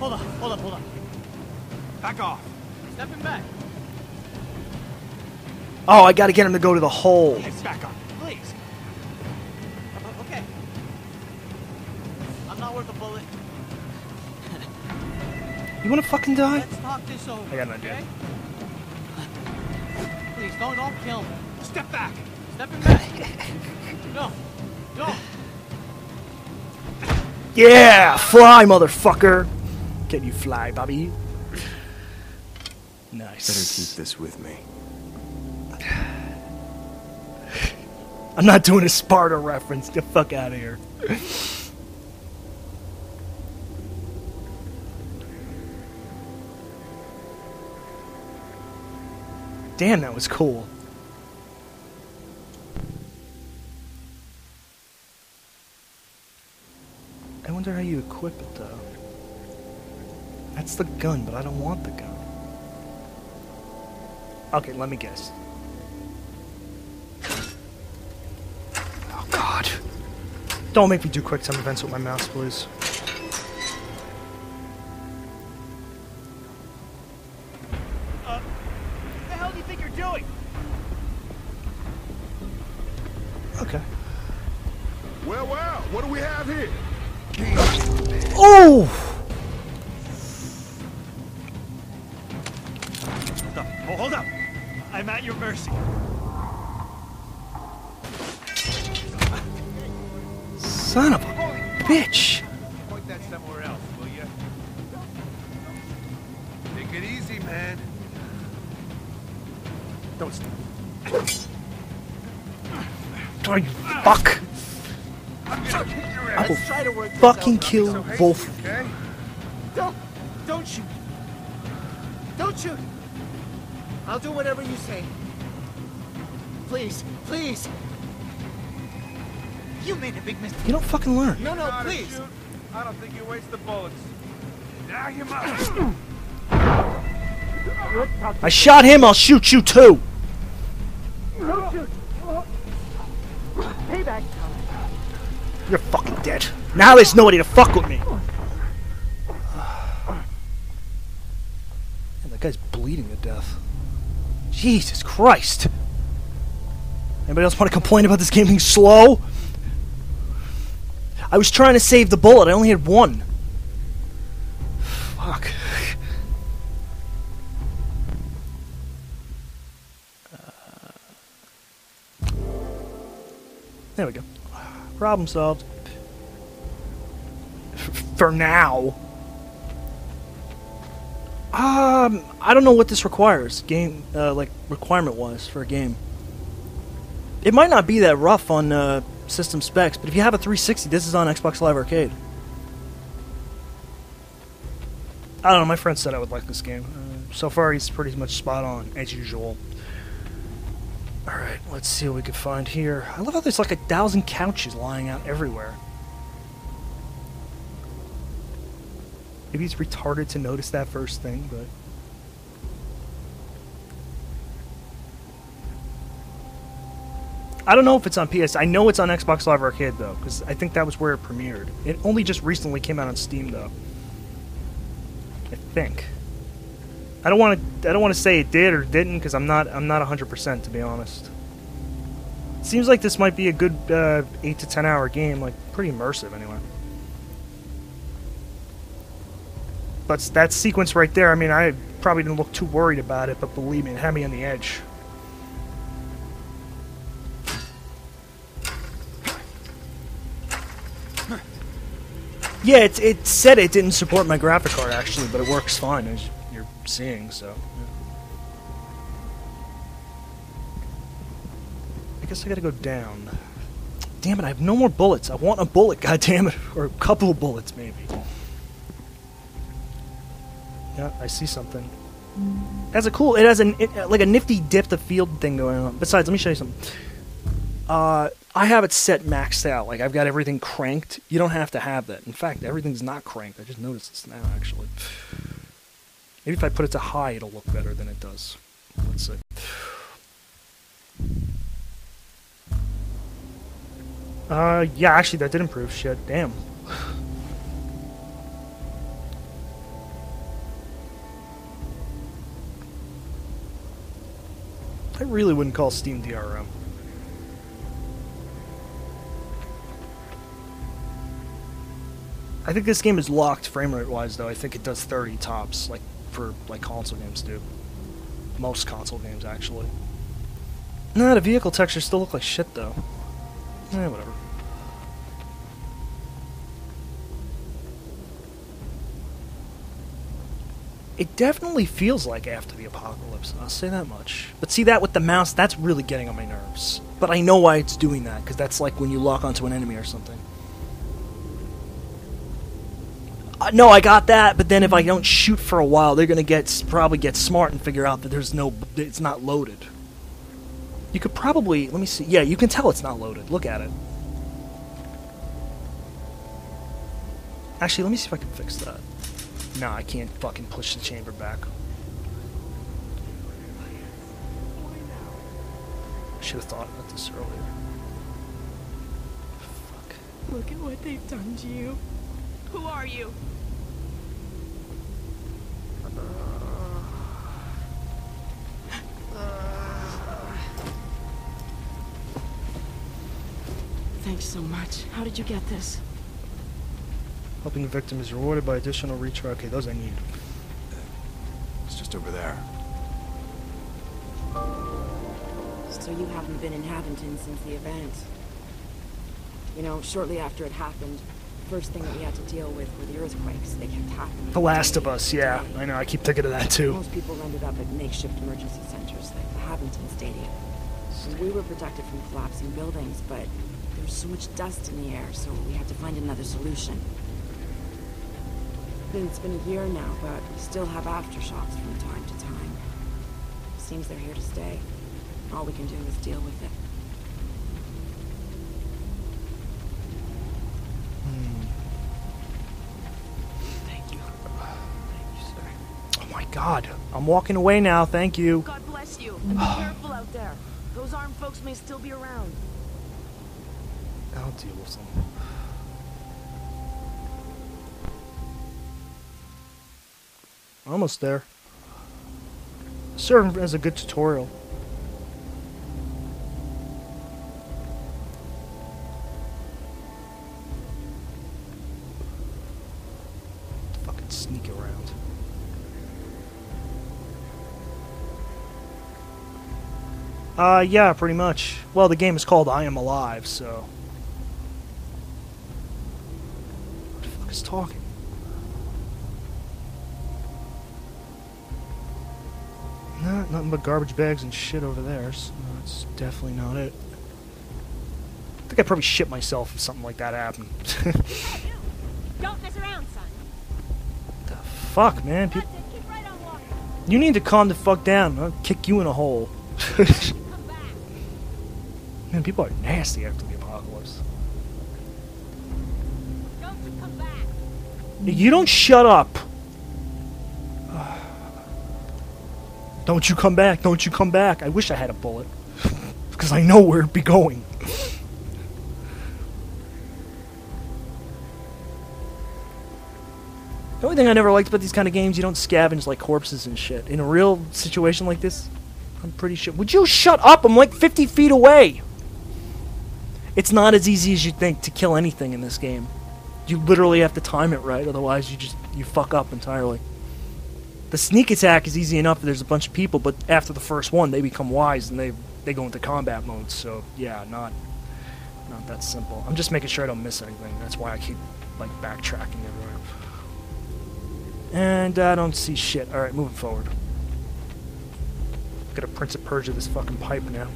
Hold on. Back off. Stepping back. Oh, I gotta get him to go to the hole. Hey, back up. Please. Okay. I'm not worth a bullet. You wanna fucking die? Let's talk this over. I got an idea. Okay? Please, don't kill me. Step back. Stepping back. No. Yeah! Fly, motherfucker! Can you fly, Bobby? Nice. Better keep this with me. I'm not doing a Sparta reference. Get the fuck out of here. Damn, that was cool. I wonder how you equip it, though. That's the gun, but I don't want the gun. Okay, let me guess. Oh, God. Don't make me do quick time events with my mouse, please. What the hell do you think you're doing? Okay. Well, what do we have here? Oh! Hold up! I'm at your mercy. Son of a bitch! Point that somewhere else, will you? Take it easy, man. Don't stop. Oh, you fuck! I will fucking kill both of you. Okay? Don't shoot. Don't shoot. I'll do whatever you say. Please, please. You made a big mistake. You don't fucking learn. No, Gotta please. shoot. I don't think you waste the bullets. Now you must. I shot him, I'll shoot you too! Don't shoot. Payback. You're fucking dead. Now there's nobody to fuck with me. Man, that guy's bleeding to death. Jesus Christ. Anybody else want to complain about this game being slow? I was trying to save the bullet. I only had one. Fuck. There we go. Problem solved. For now. I don't know what this requires. Game, like, requirement-wise for a game. It might not be that rough on, system specs, but if you have a 360, this is on Xbox Live Arcade. I don't know, my friend said I would like this game. So far, he's pretty much spot on, as usual. Alright, let's see what we can find here. I love how there's like 1,000 couches lying out everywhere. Maybe he's retarded to notice that first thing, but... I don't know if it's on PS. I know it's on Xbox Live Arcade, though, because I think that was where it premiered. It only just recently came out on Steam, though. I think. I don't want to say it did or didn't, because I'm not 100%, to be honest. It seems like this might be a good 8 to 10 hour game, like pretty immersive anyway. But that sequence right there, I mean, I probably didn't look too worried about it, but believe me, it had me on the edge. Yeah, it said it didn't support my graphic card, actually, but it works fine, as you're seeing, so... Yeah. I guess I gotta go down. Damn it, I have no more bullets. I want a bullet, goddammit. Or a couple of bullets, maybe. Yeah, I see something. It has like a nifty depth of field thing going on. Besides, let me show you something. I have it set maxed out. Like, I've got everything cranked. You don't have to have that. In fact, everything's not cranked. I just noticed this now, actually. Maybe if I put it to high, it'll look better than it does. Let's see. Yeah, actually, that did improve. Shit, damn. I really wouldn't call Steam DRM. I think this game is locked frame rate wise, though. I think it does 30 tops, like for like console games do. Most console games, actually. Nah, the vehicle textures still look like shit, though. Whatever. It definitely feels like After the Apocalypse, I'll say that much. But see, that with the mouse, that's really getting on my nerves. But I know why it's doing that, because that's like when you lock onto an enemy or something. No, I got that, but then if I don't shoot for a while, they're gonna probably get smart and figure out that it's not loaded. You could probably, let me see, yeah, you can tell it's not loaded. Look at it. Actually, let me see if I can fix that. No, I can't fucking push the chamber back. I should have thought about this earlier. Fuck. Look at what they've done to you. Who are you? Thanks so much. How did you get this? Helping the victim is rewarded by additional recharge. Okay, those I need. It's just over there. So you haven't been in Haventon since the event. You know, shortly after it happened, the first thing that we had to deal with were the earthquakes. They kept happening. The Last of Us, yeah. I know, I keep thinking of that too. Most people ended up at makeshift emergency centers like the Haventon Stadium. And we were protected from collapsing buildings, but there was so much dust in the air, so we had to find another solution. It's been a year now, but we still have aftershocks from time to time. Seems they're here to stay. All we can do is deal with it. Thank you. Thank you, sir. Oh my god. I'm walking away now, thank you. God bless you. And be careful out there. Those armed folks may still be around. I'll deal with them. Almost there. Serving as a good tutorial. Fucking sneak around. Yeah, pretty much. Well, the game is called I Am Alive, so... What the fuck is talking? Nah, nothing but garbage bags and shit over there, so that's definitely not it. I think I'd probably shit myself if something like that happened. Don't mess around, son. The fuck, man? That's it. Keep right on walking. You need to calm the fuck down. I'll kick you in a hole. Come back. Man, people are nasty after the apocalypse. Don't you come back. You don't shut up. Don't you come back. Don't you come back. I wish I had a bullet. Because I know where it'd be going. The only thing I never liked about these kind of games, you don't scavenge like corpses and shit. In a real situation like this, I'm pretty sure. Would you shut up? I'm like 50 feet away. It's not as easy as you think to kill anything in this game. You literally have to time it right, otherwise you fuck up entirely. The sneak attack is easy enough if there's a bunch of people, but after the first one, they become wise and they go into combat mode. So yeah, not that simple. I'm just making sure I don't miss anything. That's why I keep like backtracking everywhere. And I don't see shit. All right, moving forward. Gotta Prince of Persia this fucking pipe now.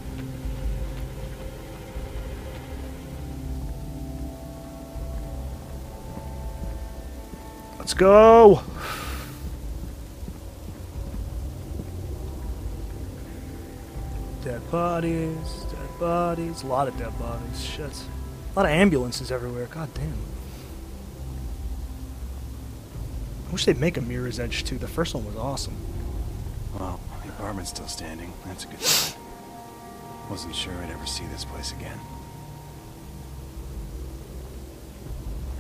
Let's go. Dead bodies, dead bodies, a lot of dead bodies, shit. A lot of ambulances everywhere, god damn. I wish they'd make a Mirror's Edge too, the first one was awesome. Well, the apartment's still standing. That's a good sign. Wasn't sure I'd ever see this place again.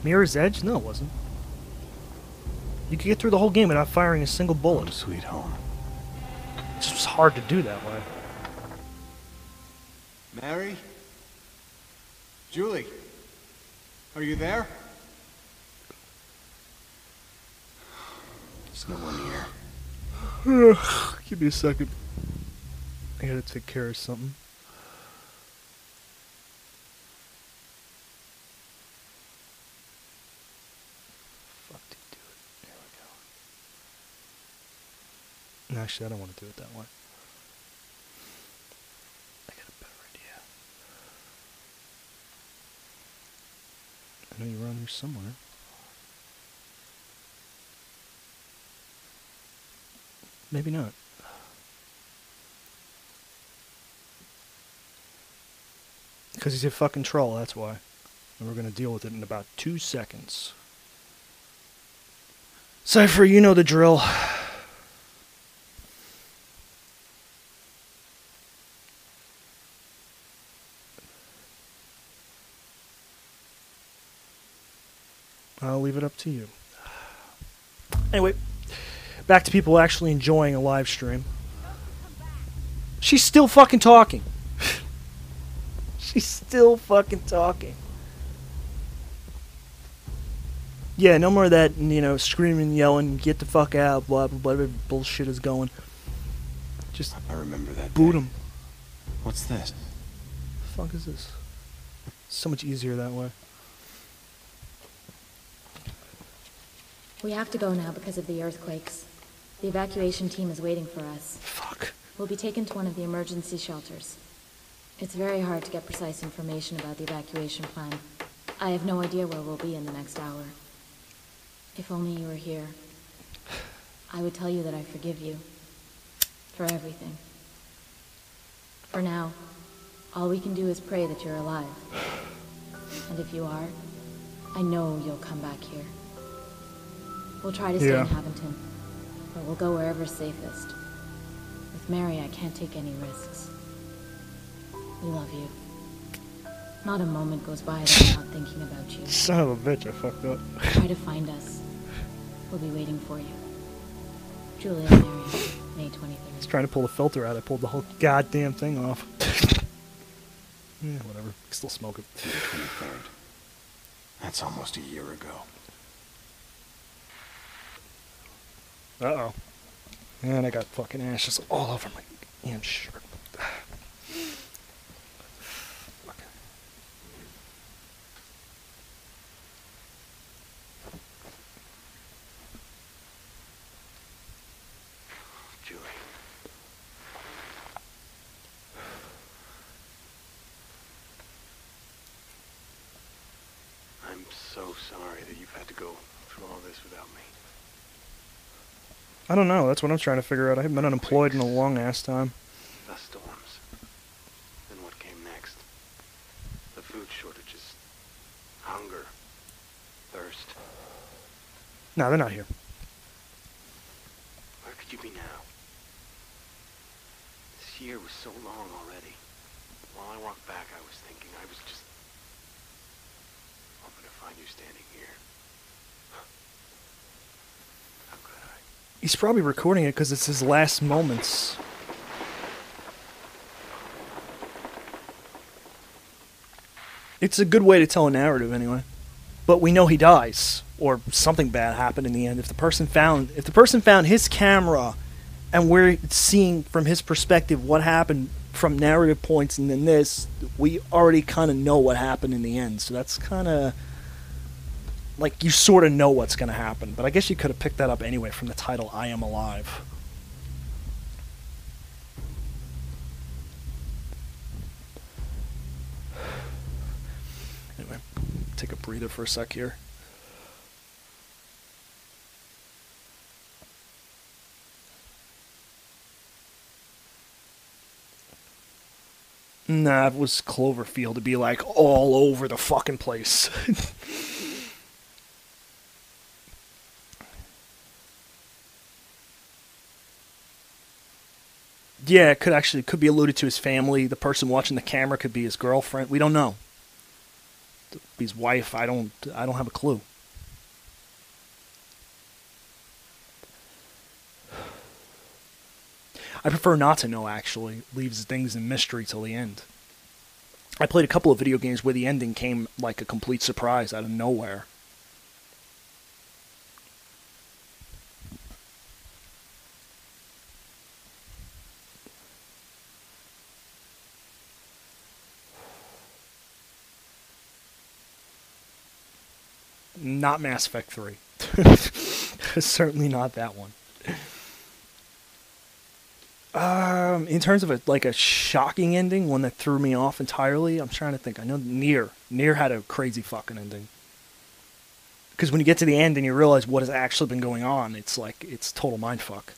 Mirror's Edge? No, it wasn't. You could get through the whole game without firing a single bullet. Home sweet home. It just was hard to do that way. Mary? Julie? Are you there? There's no one here. Give me a second. I gotta take care of something. Fuck, did you do it? There we go. No, actually, I don't want to do it that way. I got a better idea. I know you're around here somewhere. Maybe not. Because he's a fucking troll, that's why. And we're gonna deal with it in about 2 seconds. Cypher, you know the drill. I'll leave it up to you. Anyway, back to people actually enjoying a live stream. She's still fucking talking. She's still fucking talking. Yeah, no more of that, screaming, yelling, get the fuck out, blah, blah, blah, whatever bullshit is going. Just I remember that boot day. him. What's this? The fuck is this? So much easier that way. We have to go now because of the earthquakes. The evacuation team is waiting for us. Fuck. We'll be taken to one of the emergency shelters. It's very hard to get precise information about the evacuation plan. I have no idea where we'll be in the next hour. If only you were here, I would tell you that I forgive you. For everything. For now, all we can do is pray that you're alive. And if you are, I know you'll come back here. We'll try to stay in Haventon, but we'll go wherever's safest. With Mary, I can't take any risks. We love you. Not a moment goes by that I'm not thinking about you. Son of a bitch, I fucked up. Try to find us. We'll be waiting for you. Julia and Mary, May 23rd. I was trying to pull the filter out. I pulled the whole goddamn thing off. Yeah, whatever. Still smoke it. May 23rd. That's almost a year ago. Uh-oh. And I got fucking ashes all over my damn shirt. Julie. I'm so sorry that you've had to go through all this without me. I don't know. That's what I'm trying to figure out. I haven't been unemployed in a long ass time. The storms. Then what came next? The food shortages. Hunger. Thirst. No, they're not here. Where could you be now? This year was so long already. While I walked back, I was thinking I was just hoping to find you standing here. How could I? He's probably recording it because it's his last moments. It's a good way to tell a narrative, anyway. But we know he dies, or something bad happened in the end. If the person found his camera, and we're seeing from his perspective what happened from narrative points, and then this, we already kind of know what happened in the end. So that's kind of like you sort of know what's going to happen. But I guess you could have picked that up anyway from the title, I Am Alive. Anyway, take a breather for a sec here. Nah, it was Cloverfield to be like all over the fucking place. Yeah, it could be alluded to his family. The person watching the camera could be his girlfriend. We don't know. His wife. I don't have a clue. I prefer not to know, actually. Leaves things in mystery till the end. I played a couple of video games where the ending came like a complete surprise out of nowhere. Not Mass Effect 3. Certainly not that one. In terms of a shocking ending, one that threw me off entirely, I'm trying to think. I know Nier had a crazy fucking ending. Because when you get to the end and you realize what has actually been going on, it's total mindfuck.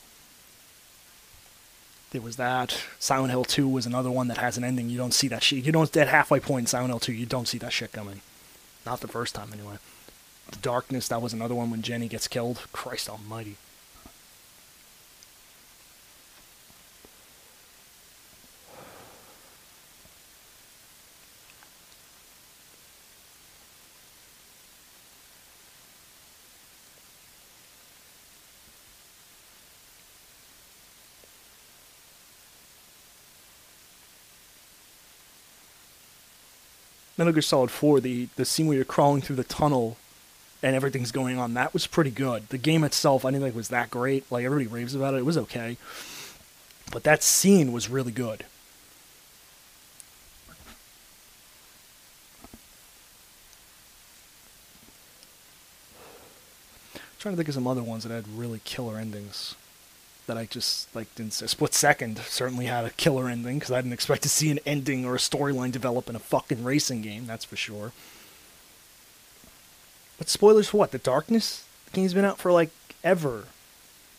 There was that. Silent Hill 2 was another one that has an ending. You don't see that shit. That halfway point in Silent Hill 2, you don't see that shit coming. Not the first time, anyway. The Darkness, that was another one when Jenny gets killed. Christ almighty. Metal Gear Solid 4, the scene where you're crawling through the tunnel and everything's going on. That was pretty good. The game itself, I didn't think was that great. Like, everybody raves about it. It was okay. But that scene was really good. I'm trying to think of some other ones that had really killer endings that I just, like, didn't say. Split Second certainly had a killer ending, because I didn't expect to see an ending or a storyline develop in a fucking racing game, that's for sure. But spoilers for what? The Darkness? The game's been out for, like, ever.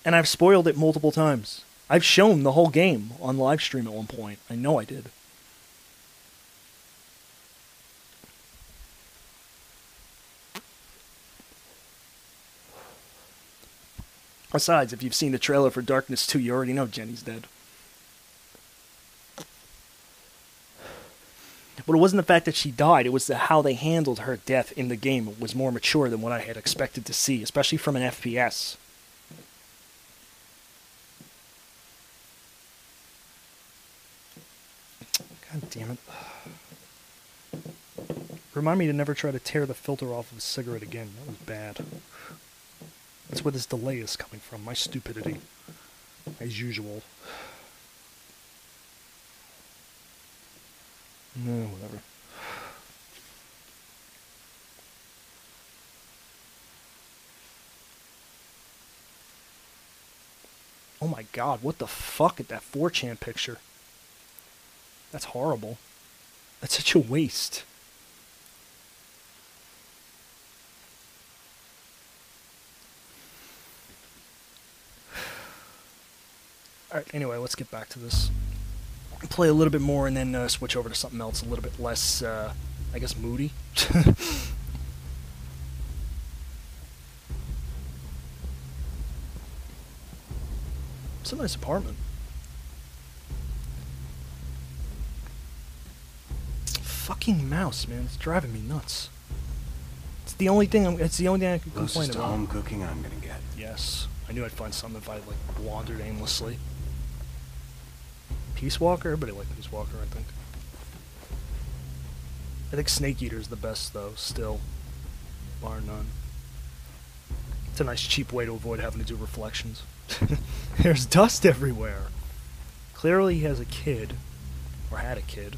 And I've spoiled it multiple times. I've shown the whole game on live stream at one point. I know I did. Besides, if you've seen the trailer for Darkness 2, you already know Jenny's dead. But it wasn't the fact that she died, it was how they handled her death in the game. It was more mature than what I had expected to see, especially from an FPS. God damn it. Remind me to never try to tear the filter off of a cigarette again. That was bad. That's where this delay is coming from, my stupidity. As usual. No, whatever. Oh my god, what the fuck at that 4chan picture? That's horrible. That's such a waste. Alright, anyway, let's get back to this. Play a little bit more and then switch over to something else a little bit less, I guess, moody. It's a nice apartment. Fucking mouse, man. It's driving me nuts. It's the only thing it's the only thing I can complain about. Home cooking I'm gonna get. Yes. I knew I'd find something if I, like, wandered aimlessly. Peace Walker? Everybody liked Peace Walker, I think. I think Snake Eater's the best, though, still. Bar none. It's a nice, cheap way to avoid having to do reflections. There's dust everywhere. Clearly he has a kid. Or had a kid.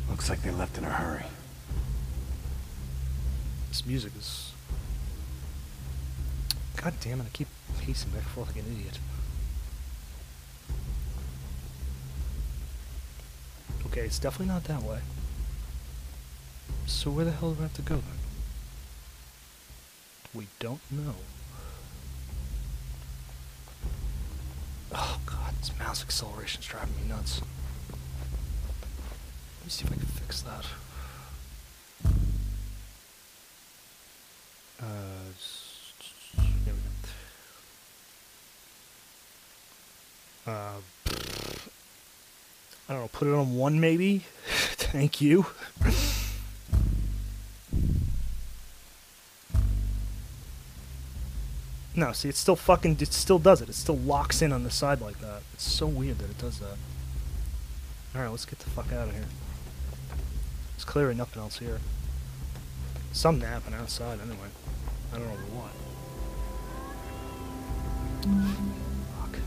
Looks like they left in a hurry. This music is... God damn it, I keep pacing back and forth like an idiot. Okay, it's definitely not that way. So where the hell do I have to go then? We don't know. Oh god, this mouse acceleration's driving me nuts. Let me see if I can fix that. There we go. I don't know, put it on 1 maybe? Thank you. No, see, it still does it. It still locks in on the side like that. It's so weird that it does that. Alright, let's get the fuck out of here. There's clearly nothing else here. Something happened outside anyway. I don't know what. Fuck.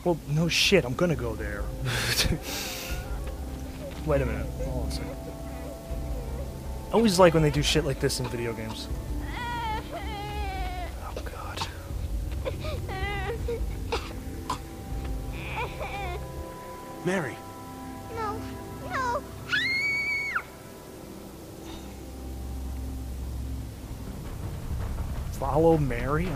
Well, no shit, I'm gonna go there. Wait a minute. Hold on a second. I always like when they do shit like this in video games. Oh god. Mary! No, no. Follow Mary?